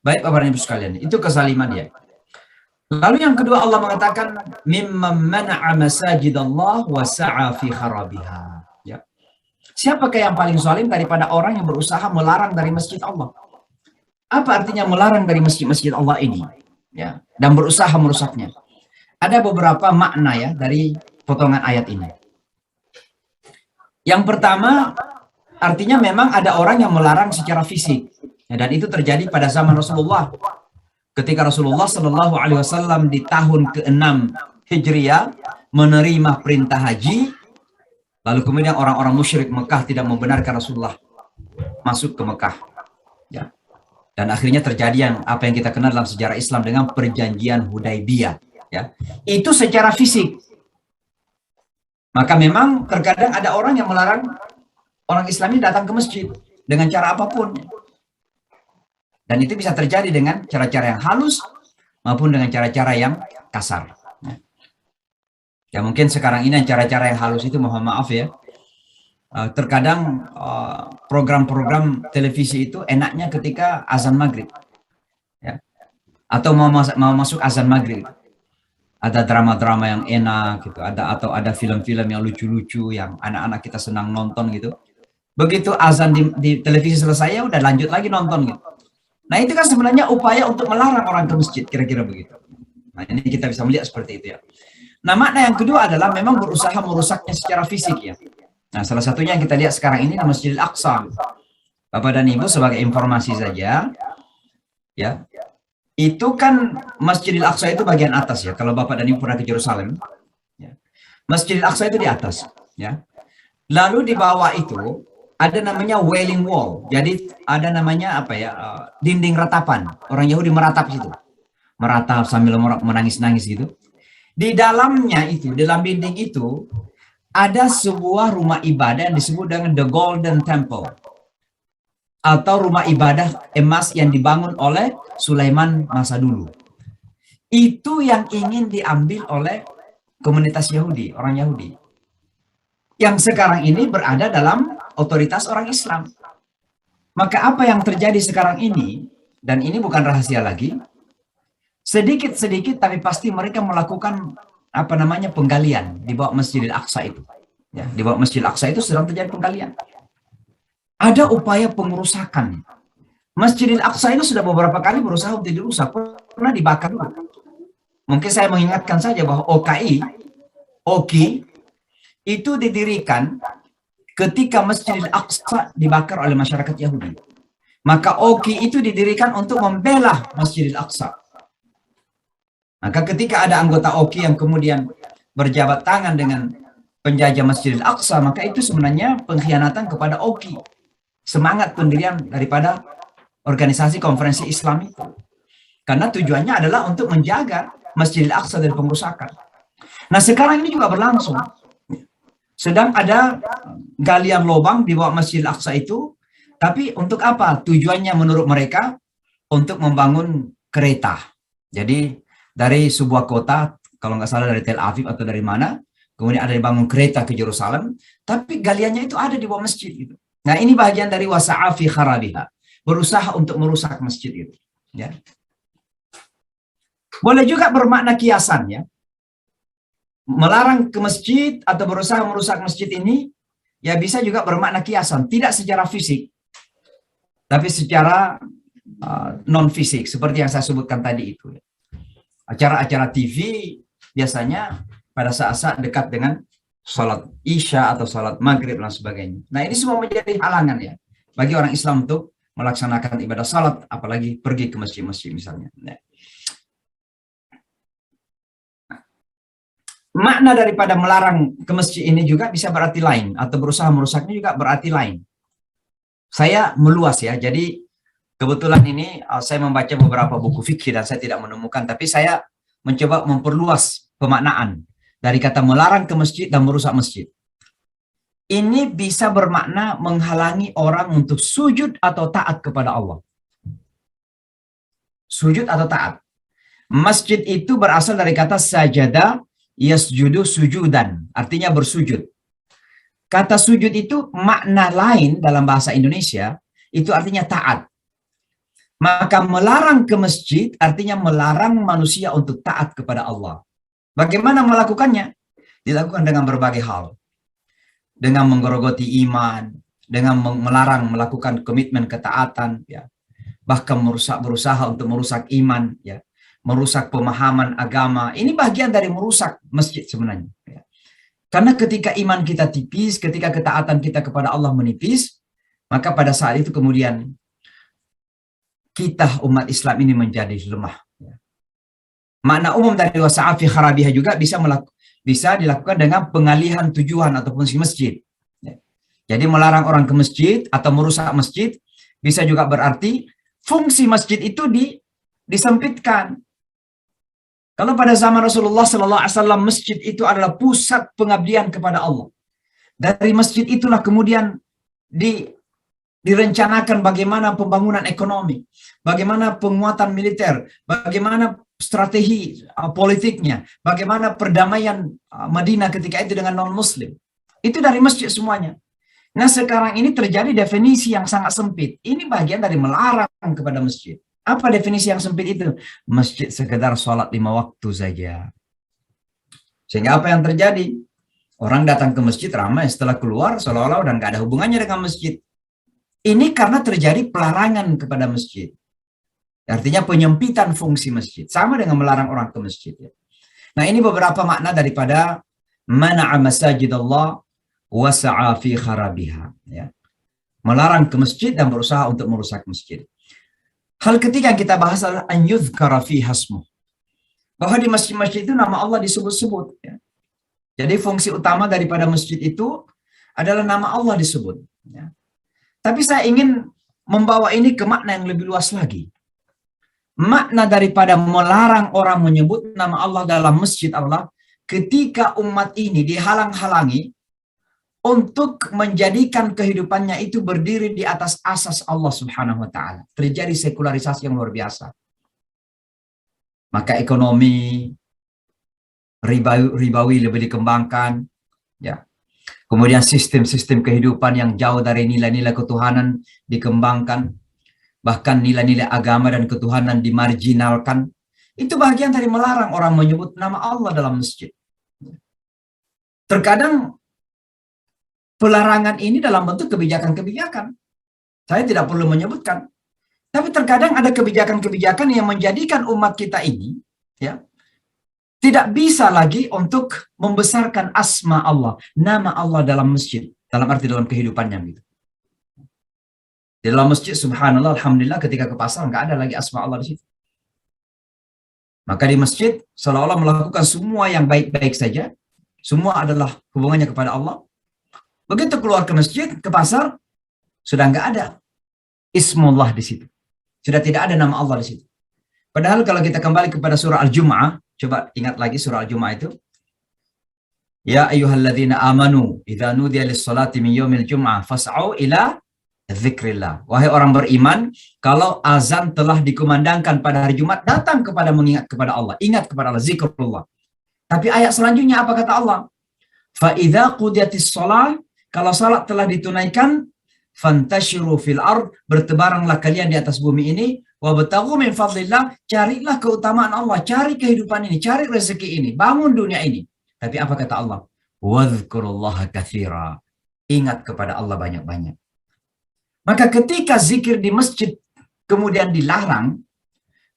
Speaker 1: Baik Bapak dan Ibu sekalian, itu kezaliman, ya. Lalu yang kedua Allah mengatakan mimman mana'a masajidallah wa sa'a fi kharabiha. Siapakah yang paling zalim daripada orang yang berusaha melarang dari masjid Allah? Apa artinya melarang dari masjid-masjid Allah ini? Ya, dan berusaha merusaknya. Ada beberapa makna, ya, dari potongan ayat ini. Yang pertama, artinya memang ada orang yang melarang secara fisik. Ya, dan itu terjadi pada zaman Rasulullah. Ketika Rasulullah Shallallahu Alaihi Wasallam di tahun ke-6 Hijriah menerima perintah haji, lalu kemudian orang-orang musyrik Mekah tidak membenarkan Rasulullah masuk ke Mekah. Ya. Dan akhirnya terjadi apa yang kita kenal dalam sejarah Islam dengan perjanjian Hudaibiyah. Ya. Itu secara fisik. Maka memang terkadang ada orang yang melarang orang Islam ini datang ke masjid dengan cara apapun. Dan itu bisa terjadi dengan cara-cara yang halus maupun dengan cara-cara yang kasar. Ya mungkin sekarang ini cara-cara yang halus itu mohon maaf, ya. Terkadang program-program televisi itu enaknya ketika azan maghrib, ya. Atau mau masuk azan maghrib. Ada drama-drama yang enak gitu, atau ada film-film yang lucu-lucu yang anak-anak kita senang nonton gitu. Begitu azan di televisi selesai, ya udah lanjut lagi nonton gitu. Nah itu kan sebenarnya upaya untuk melarang orang ke masjid, kira-kira begitu. Nah ini kita bisa melihat seperti itu ya. Nah makna yang kedua adalah memang berusaha merusaknya secara fisik ya. Nah salah satunya yang kita lihat sekarang ini Masjidil Aqsa. Bapak dan Ibu sebagai informasi saja, ya itu kan Masjidil Aqsa itu bagian atas ya. Kalau Bapak dan Ibu pernah ke Yerusalem, ya. Masjidil Aqsa itu di atas, ya. Lalu di bawah itu ada namanya Wailing Wall. Jadi ada namanya apa ya? Dinding ratapan. Orang Yahudi meratap situ, meratap sambil menangis-nangis gitu. Di dalamnya itu, dalam dinding itu ada sebuah rumah ibadah yang disebut dengan The Golden Temple, atau rumah ibadah emas yang dibangun oleh Sulaiman masa dulu. Itu yang ingin diambil oleh komunitas Yahudi, orang Yahudi. Yang sekarang ini berada dalam otoritas orang Islam. Maka apa yang terjadi sekarang ini, dan ini bukan rahasia lagi, sedikit-sedikit tapi pasti mereka melakukan apa namanya penggalian di bawah Masjidil Aqsa itu. Ya, di bawah Masjidil Aqsa itu sedang terjadi penggalian. Ada upaya pengerusakan. Masjidil Aqsa itu sudah beberapa kali berusaha untuk dirusak, pernah dibakar. Mungkin saya mengingatkan saja bahwa OKI itu didirikan ketika Masjidil Aqsa dibakar oleh masyarakat Yahudi. Maka OKI itu didirikan untuk membela Masjidil Aqsa. Maka ketika ada anggota OKI yang kemudian berjabat tangan dengan penjajah Masjidil Aqsa, maka itu sebenarnya pengkhianatan kepada OKI. Semangat pendirian daripada organisasi konferensi Islam itu. Karena tujuannya adalah untuk menjaga Masjidil Aqsa dari pengerusakan. Nah sekarang ini juga berlangsung. Sedang ada galian lubang di bawah Masjidil Aqsa itu. Tapi untuk apa? Tujuannya menurut mereka untuk membangun kereta. Jadi dari sebuah kota, kalau nggak salah dari Tel Aviv atau dari mana, kemudian ada dibangun kereta ke Yerusalem, tapi galiannya itu ada di bawah masjid itu. Nah ini bagian dari wasa'afi kharabiha, berusaha untuk merusak masjid itu. Ya. Boleh juga bermakna kiasan ya, melarang ke masjid atau berusaha merusak masjid ini, ya bisa juga bermakna kiasan, tidak secara fisik, tapi secara non fisik, seperti yang saya sebutkan tadi itu. Acara-acara TV biasanya pada saat-saat dekat dengan sholat Isya atau sholat Maghrib dan sebagainya. Nah ini semua menjadi halangan ya bagi orang Islam untuk melaksanakan ibadah salat, apalagi pergi ke masjid-masjid misalnya. Nah. Makna daripada melarang ke masjid ini juga bisa berarti lain, atau berusaha merusaknya juga berarti lain. Saya meluas ya, jadi kebetulan ini saya membaca beberapa buku fikih dan saya tidak menemukan, tapi saya mencoba memperluas pemaknaan dari kata melarang ke masjid dan merusak masjid. Ini bisa bermakna menghalangi orang untuk sujud atau taat kepada Allah. Sujud atau taat. Masjid itu berasal dari kata sajada yasjudu sujudan, artinya bersujud. Kata sujud itu makna lain dalam bahasa Indonesia, itu artinya taat. Maka melarang ke masjid artinya melarang manusia untuk taat kepada Allah. Bagaimana melakukannya? Dilakukan dengan berbagai hal. Dengan menggerogoti iman, dengan melarang melakukan komitmen ketaatan, ya. Bahkan berusaha untuk merusak iman, ya. Merusak pemahaman agama. Ini bagian dari merusak masjid sebenarnya. Ya. Karena ketika iman kita tipis, ketika ketaatan kita kepada Allah menipis, maka pada saat itu kemudian kita umat Islam ini menjadi lemah. Makna umum dari wasa'afi kharabiha juga bisa dilakukan dengan pengalihan tujuan atau fungsi masjid. Jadi melarang orang ke masjid atau merusak masjid bisa juga berarti fungsi masjid itu disempitkan. Kalau pada zaman Rasulullah SAW masjid itu adalah pusat pengabdian kepada Allah. Dari masjid itulah kemudian direncanakan bagaimana pembangunan ekonomi, bagaimana penguatan militer, bagaimana strategi politiknya, bagaimana perdamaian Madinah ketika itu dengan non-muslim. Itu dari masjid semuanya. Nah sekarang ini terjadi definisi yang sangat sempit. Ini bagian dari melarang kepada masjid. Apa definisi yang sempit itu? Masjid sekedar sholat 5 waktu saja. Sehingga apa yang terjadi? Orang datang ke masjid ramai, setelah keluar seolah-olah udah nggak ada hubungannya dengan masjid. Ini karena terjadi pelarangan kepada masjid. Artinya penyempitan fungsi masjid. Sama dengan melarang orang ke masjid. Ya. Nah, ini beberapa makna daripada mana'a masajidallah wa sa'a fi kharabiha. Ya. Melarang ke masjid dan berusaha untuk merusak masjid. Hal ketiga yang kita bahas adalah an yudhkara fi hasmuh. Bahwa di masjid-masjid itu nama Allah disebut-sebut. Ya. Jadi fungsi utama daripada masjid itu adalah nama Allah disebut. Ya. Tapi saya ingin membawa ini ke makna yang lebih luas lagi. Makna daripada melarang orang menyebut nama Allah dalam masjid Allah ketika umat ini dihalang-halangi untuk menjadikan kehidupannya itu berdiri di atas asas Allah Subhanahu wa taala. Terjadi sekularisasi yang luar biasa. Maka ekonomi ribawi lebih dikembangkan, ya. Kemudian sistem-sistem kehidupan yang jauh dari nilai-nilai ketuhanan dikembangkan. Bahkan nilai-nilai agama dan ketuhanan dimarginalkan. Itu bagian dari melarang orang menyebut nama Allah dalam masjid. Terkadang pelarangan ini dalam bentuk kebijakan-kebijakan. Saya tidak perlu menyebutkan. Tapi terkadang ada kebijakan-kebijakan yang menjadikan umat kita ini, ya, tidak bisa lagi untuk membesarkan asma Allah, nama Allah dalam masjid, dalam arti dalam kehidupannya gitu. Di dalam masjid, subhanallah, alhamdulillah, ketika ke pasar nggak ada lagi asma Allah di situ. Maka di masjid seolah-olah melakukan semua yang baik-baik saja, semua adalah hubungannya kepada Allah. Begitu keluar ke masjid, ke pasar, sudah nggak ada ismullah di situ, sudah tidak ada nama Allah di situ. Padahal kalau kita kembali kepada surah Al-Jum'ah, coba ingat lagi surah Al-Jum'ah itu. Ya ayyuhalladzina amanu idza nudiya lis-salati min yaumil jum'ah fas'au ila dzikrillah. Wahai orang beriman, kalau azan telah dikumandangkan pada hari Jumat, datang kepada mengingat kepada Allah, ingat kepada Allah, zikrullah. Tapi ayat selanjutnya apa kata Allah? Fa idza qudiyatis shalah, kalau salat telah ditunaikan, fantashiru fil ard, bertebaranlah kalian di atas bumi ini, wabtaghu min fadlillah, carilah keutamaan Allah, cari kehidupan ini, cari rezeki ini, bangun dunia ini. Tapi apa kata Allah? Wadhkurullaha katsira. Ingat kepada Allah banyak-banyak. Maka ketika zikir di masjid kemudian dilarang,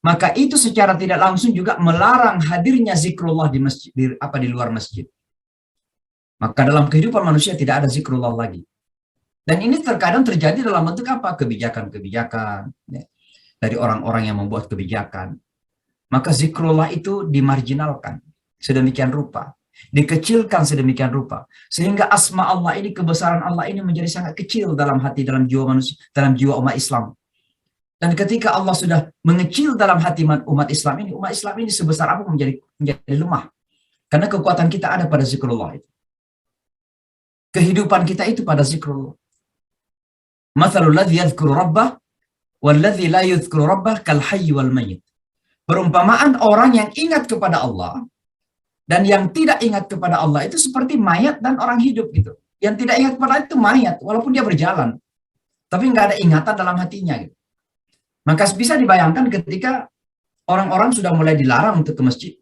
Speaker 1: maka itu secara tidak langsung juga melarang hadirnya zikrullah di masjid, di luar masjid. Maka dalam kehidupan manusia tidak ada zikrullah lagi. Dan ini terkadang terjadi dalam bentuk apa? Kebijakan-kebijakan, ya, dari orang-orang yang membuat kebijakan. Maka zikrullah itu dimarginalkan sedemikian rupa, dikecilkan sedemikian rupa, sehingga asma Allah ini, kebesaran Allah ini menjadi sangat kecil dalam hati, dalam jiwa manusia, dalam jiwa umat Islam. Dan ketika Allah sudah mengecil dalam hati umat Islam ini sebesar apa menjadi lemah. Karena kekuatan kita ada pada zikrullah itu. Kehidupan kita itu pada zikrullah. Mathalul ladzi yadhkuru rabbah walladzi la yadhkuru rabbah kal hayy wal mayyit. Perumpamaan orang yang ingat kepada Allah dan yang tidak ingat kepada Allah itu seperti mayat dan orang hidup gitu. Yang tidak ingat kepada Allah itu mayat walaupun dia berjalan, tapi nggak ada ingatan dalam hatinya gitu. Maka bisa dibayangkan ketika orang-orang sudah mulai dilarang untuk ke masjid,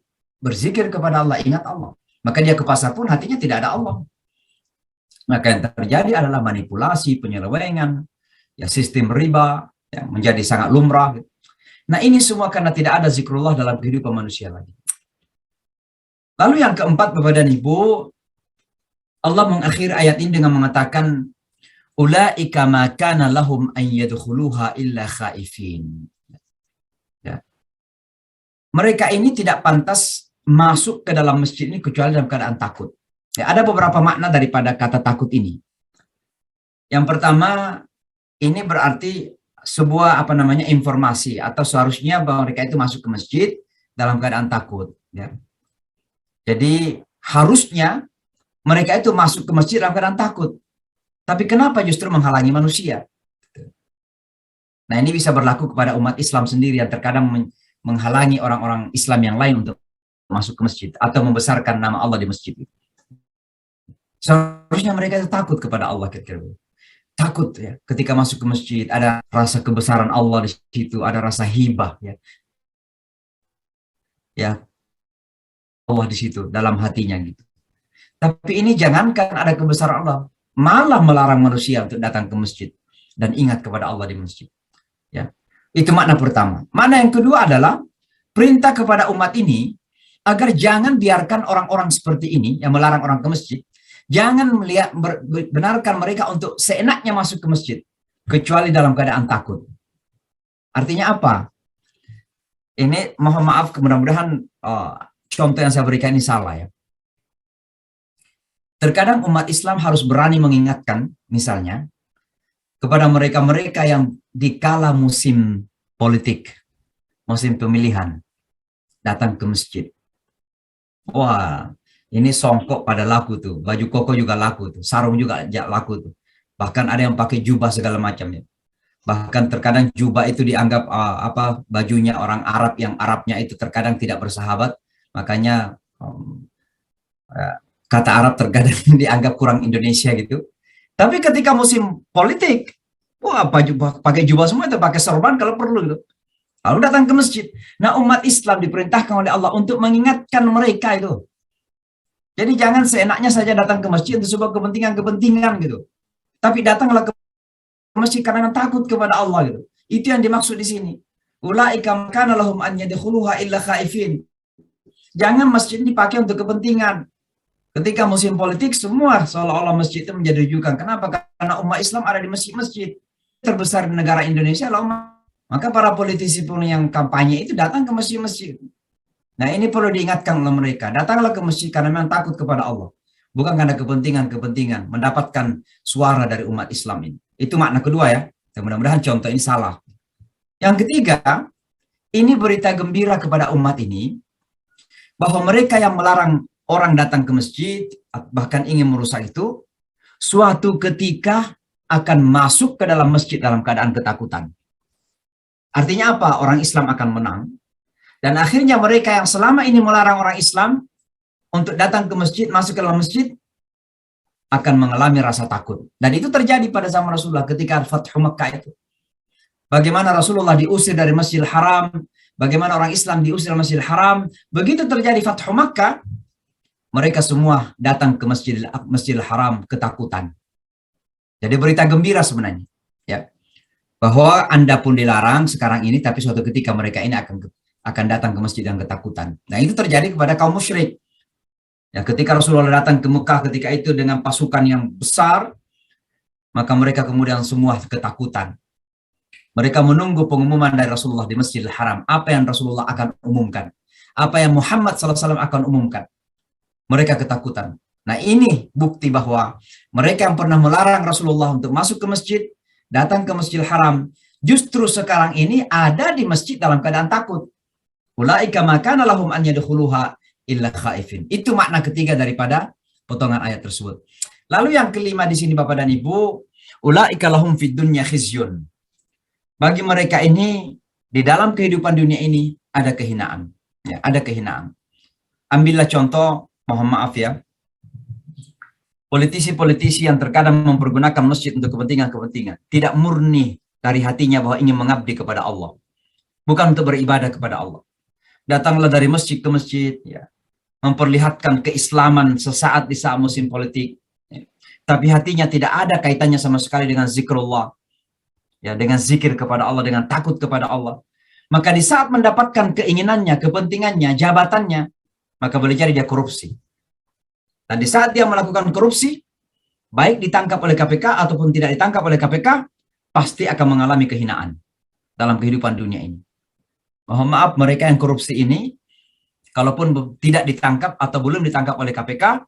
Speaker 1: berzikir kepada Allah, ingat Allah, maka dia ke pasar pun hatinya tidak ada Allah. Maka yang terjadi adalah manipulasi, penyelewengan, ya, sistem riba yang menjadi sangat lumrah. Nah, ini semua karena tidak ada zikrullah dalam kehidupan manusia lagi. Lalu yang keempat, Bapak dan Ibu, Allah mengakhiri ayat ini dengan mengatakan, ulaika ma kana lahum an yadkhuluha illa khaifin. Ya. Mereka ini tidak pantas masuk ke dalam masjid ini kecuali dalam keadaan takut. Ya, ada beberapa makna daripada kata takut ini. Yang pertama, ini berarti sebuah informasi, atau seharusnya bahwa mereka itu masuk ke masjid dalam keadaan takut. Ya. Jadi harusnya mereka itu masuk ke masjid dalam keadaan takut. Tapi kenapa justru menghalangi manusia? Nah, ini bisa berlaku kepada umat Islam sendiri yang terkadang menghalangi orang-orang Islam yang lain untuk masuk ke masjid atau membesarkan nama Allah di masjid. Seharusnya mereka itu takut kepada Allah, takut ya ketika masuk ke masjid, ada rasa kebesaran Allah di situ, ada rasa hibah ya Allah di situ dalam hatinya gitu. Tapi ini jangankan ada kebesaran Allah, malah melarang manusia untuk datang ke masjid dan ingat kepada Allah di masjid. Ya, itu makna pertama. Makna yang kedua adalah perintah kepada umat ini agar jangan biarkan orang-orang seperti ini yang melarang orang ke masjid, jangan benarkan mereka untuk seenaknya masuk ke masjid kecuali dalam keadaan takut. Artinya apa? Ini mohon maaf, mudah-mudahan contoh yang saya berikan ini salah ya. Terkadang umat Islam harus berani mengingatkan, misalnya, kepada mereka-mereka yang dikala musim politik, musim pemilihan, datang ke masjid. Wah, ini songkok pada laku tuh, baju koko juga laku tuh, sarung juga laku tuh. Bahkan ada yang pakai jubah segala macam ya. Bahkan terkadang jubah itu dianggap bajunya orang Arab, yang Arabnya itu terkadang tidak bersahabat, makanya kata Arab terkadang dianggap kurang Indonesia gitu. Tapi ketika musim politik, wah pakai jubah semua itu, pakai sorban kalau perlu gitu. Lalu datang ke masjid. Nah, umat Islam diperintahkan oleh Allah untuk mengingatkan mereka itu. Jadi jangan seenaknya saja datang ke masjid untuk sebuah kepentingan-kepentingan gitu. Tapi datanglah ke masjid karena takut kepada Allah gitu. Itu yang dimaksud di sini. Ulaika kana lahum an yadkhuluha illa khaifin. Jangan masjid dipakai untuk kepentingan. Ketika musim politik semua seolah-olah masjid itu menjadi rujukan. Kenapa? Karena umat Islam ada di masjid-masjid terbesar di negara Indonesia lah umat. Maka para politisi pun yang kampanye itu datang ke masjid-masjid. Nah, ini perlu diingatkan oleh mereka. Datanglah ke masjid karena memang takut kepada Allah. Bukan karena kepentingan-kepentingan mendapatkan suara dari umat Islam ini. Itu makna kedua ya. Dan mudah-mudahan contoh ini salah. Yang ketiga, ini berita gembira kepada umat ini bahwa mereka yang melarang orang datang ke masjid, bahkan ingin merusak itu, suatu ketika akan masuk ke dalam masjid dalam keadaan ketakutan. Artinya apa? Orang Islam akan menang. Dan akhirnya mereka yang selama ini melarang orang Islam untuk datang ke masjid, masuk ke dalam masjid, akan mengalami rasa takut. Dan itu terjadi pada zaman Rasulullah ketika Fathu Makkah itu. Bagaimana Rasulullah diusir dari Masjidil Haram, bagaimana orang Islam diusir dari Masjidil Haram. Begitu terjadi Fathu Makkah, mereka semua datang ke Masjidil Haram ketakutan. Jadi berita gembira sebenarnya. Ya. Bahwa Anda pun dilarang sekarang ini, tapi suatu ketika mereka ini akan datang ke masjid yang ketakutan. Nah, itu terjadi kepada kaum musyrik. Ya, ketika Rasulullah datang ke Mekah ketika itu dengan pasukan yang besar, maka mereka kemudian semua ketakutan. Mereka menunggu pengumuman dari Rasulullah di Masjidil Haram. Apa yang Rasulullah akan umumkan? Apa yang Muhammad SAW akan umumkan? Mereka ketakutan. Nah, ini bukti bahwa mereka yang pernah melarang Rasulullah untuk masuk ke masjid, datang ke Masjidil Haram, justru sekarang ini ada di masjid dalam keadaan takut. Ulaika makana lahum an yadkhuluha illa khaifin. Itu makna ketiga daripada potongan ayat tersebut. Lalu yang kelima di sini Bapak dan Ibu, ulaika lahum fid dunya khizyun. Bagi mereka ini di dalam kehidupan dunia ini ada kehinaan. Ya, ada kehinaan. Ambillah contoh, mohon maaf ya. Politisi-politisi yang terkadang mempergunakan masjid untuk kepentingan-kepentingan. Tidak murni dari hatinya bahwa ingin mengabdi kepada Allah. Bukan untuk beribadah kepada Allah. Datanglah dari masjid ke masjid. Ya. Memperlihatkan keislaman sesaat di saat musim politik. Ya. Tapi hatinya tidak ada kaitannya sama sekali dengan zikrullah. Ya, dengan zikir kepada Allah, dengan takut kepada Allah. Maka di saat mendapatkan keinginannya, kepentingannya, jabatannya, maka boleh jadi dia korupsi. Dan di saat dia melakukan korupsi, baik ditangkap oleh KPK ataupun tidak ditangkap oleh KPK, pasti akan mengalami kehinaan dalam kehidupan dunia ini. Mohon maaf, mereka yang korupsi ini, kalaupun tidak ditangkap atau belum ditangkap oleh KPK,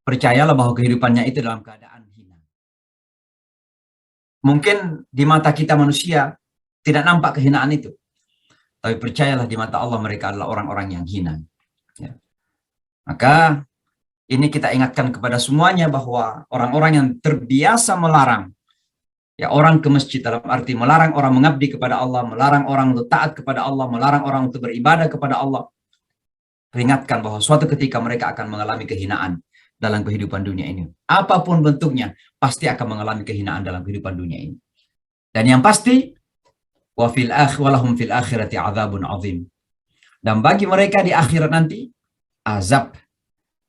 Speaker 1: percayalah bahwa kehidupannya itu dalam keadaan hina. Mungkin di mata kita manusia tidak nampak kehinaan itu. Tapi percayalah di mata Allah mereka adalah orang-orang yang hina. Ya. Maka ini kita ingatkan kepada semuanya bahwa orang-orang yang terbiasa melarang ya orang ke masjid, dalam arti melarang orang mengabdi kepada Allah, melarang orang untuk taat kepada Allah, melarang orang untuk beribadah kepada Allah. Peringatkan bahwa suatu ketika mereka akan mengalami kehinaan dalam kehidupan dunia ini. Apapun bentuknya, pasti akan mengalami kehinaan dalam kehidupan dunia ini. Dan yang pasti, walahum fil akhirati adzabun azim. Dan bagi mereka di akhirat nanti, azab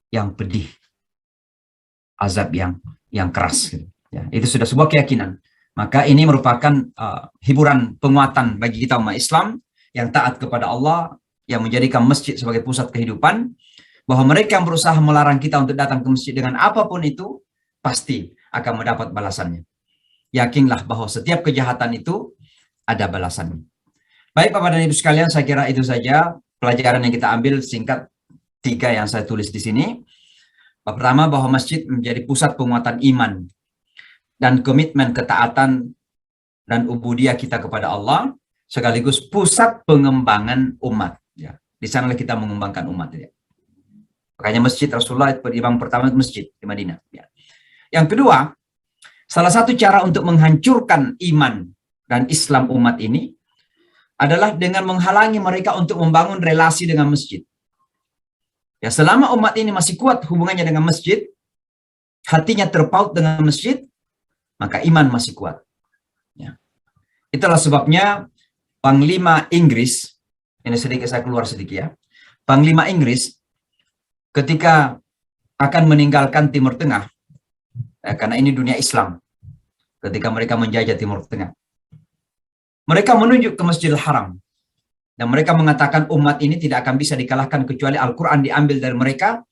Speaker 1: yang pedih. azab yang keras. Gitu. Ya, itu sudah sebuah keyakinan. Maka ini merupakan hiburan penguatan bagi kita umat Islam yang taat kepada Allah, yang menjadikan masjid sebagai pusat kehidupan, bahwa mereka yang berusaha melarang kita untuk datang ke masjid dengan apapun itu, pasti akan mendapat balasannya. Yakinlah bahwa setiap kejahatan itu ada balasannya. Baik Bapak dan Ibu sekalian, saya kira itu saja pelajaran yang kita ambil singkat 3 yang saya tulis di sini. Pertama, bahwa masjid menjadi pusat penguatan iman dan komitmen ketaatan dan ubudiyah kita kepada Allah, sekaligus pusat pengembangan umat. Ya, di sanalah kita mengembangkan umat. Ya. Makanya masjid Rasulullah yang pertama itu masjid di Madinah. Ya. Yang kedua, salah satu cara untuk menghancurkan iman dan Islam umat ini adalah dengan menghalangi mereka untuk membangun relasi dengan masjid. Ya, selama umat ini masih kuat hubungannya dengan masjid, hatinya terpaut dengan masjid, maka iman masih kuat. Ya. Itulah sebabnya Panglima Inggris, ini sedikit saya keluar sedikit ya, Panglima Inggris ketika akan meninggalkan Timur Tengah, karena ini dunia Islam, ketika mereka menjajah Timur Tengah, mereka menunjuk ke Masjidil Haram, dan mereka mengatakan umat ini tidak akan bisa dikalahkan kecuali Al-Quran diambil dari mereka,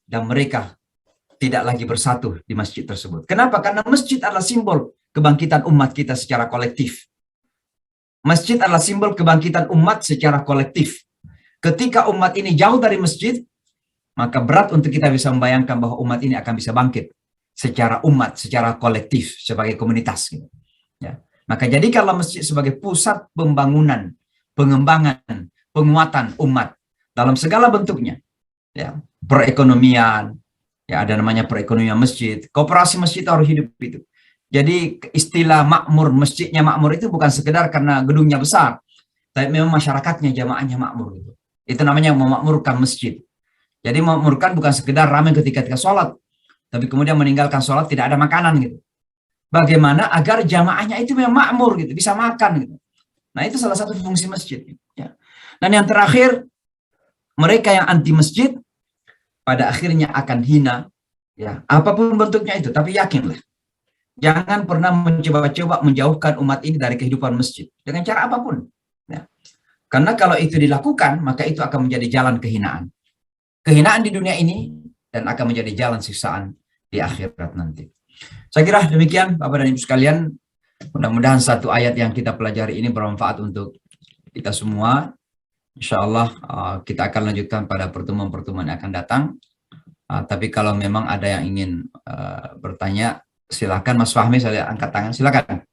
Speaker 1: dan mereka tidak lagi bersatu di masjid tersebut. Kenapa? Karena masjid adalah simbol kebangkitan umat kita secara kolektif. Masjid adalah simbol kebangkitan umat secara kolektif. Ketika umat ini jauh dari masjid, maka berat untuk kita bisa membayangkan bahwa umat ini akan bisa bangkit secara umat, secara kolektif, sebagai komunitas. Gitu. Ya. Maka jadikanlah masjid sebagai pusat pembangunan, pengembangan, penguatan umat dalam segala bentuknya. Ya. Perekonomian, ya ada namanya perekonomian masjid. Koperasi masjid harus hidup itu. Jadi istilah makmur, masjidnya makmur itu bukan sekedar karena gedungnya besar, tapi memang masyarakatnya, jamaahnya makmur. Gitu. Itu namanya memakmurkan masjid. Jadi memakmurkan bukan sekedar ramai ketika sholat, tapi kemudian meninggalkan sholat tidak ada makanan gitu. Bagaimana agar jamaahnya itu memang makmur gitu, bisa makan gitu. Nah itu salah satu fungsi masjid. Ya. Dan yang terakhir, mereka yang anti masjid pada akhirnya akan hina, ya apapun bentuknya itu. Tapi yakinlah, jangan pernah mencoba-coba menjauhkan umat ini dari kehidupan masjid dengan cara apapun. Ya. Karena kalau itu dilakukan, maka itu akan menjadi jalan kehinaan. Kehinaan di dunia ini dan akan menjadi jalan siksaan di akhirat nanti. Saya kira demikian Bapak dan Ibu sekalian. Mudah-mudahan satu ayat yang kita pelajari ini bermanfaat untuk kita semua. Insya Allah kita akan lanjutkan pada pertemuan-pertemuan yang akan datang. Tapi kalau memang ada yang ingin bertanya, silakan Mas Fahmi, saya angkat tangan, silakan.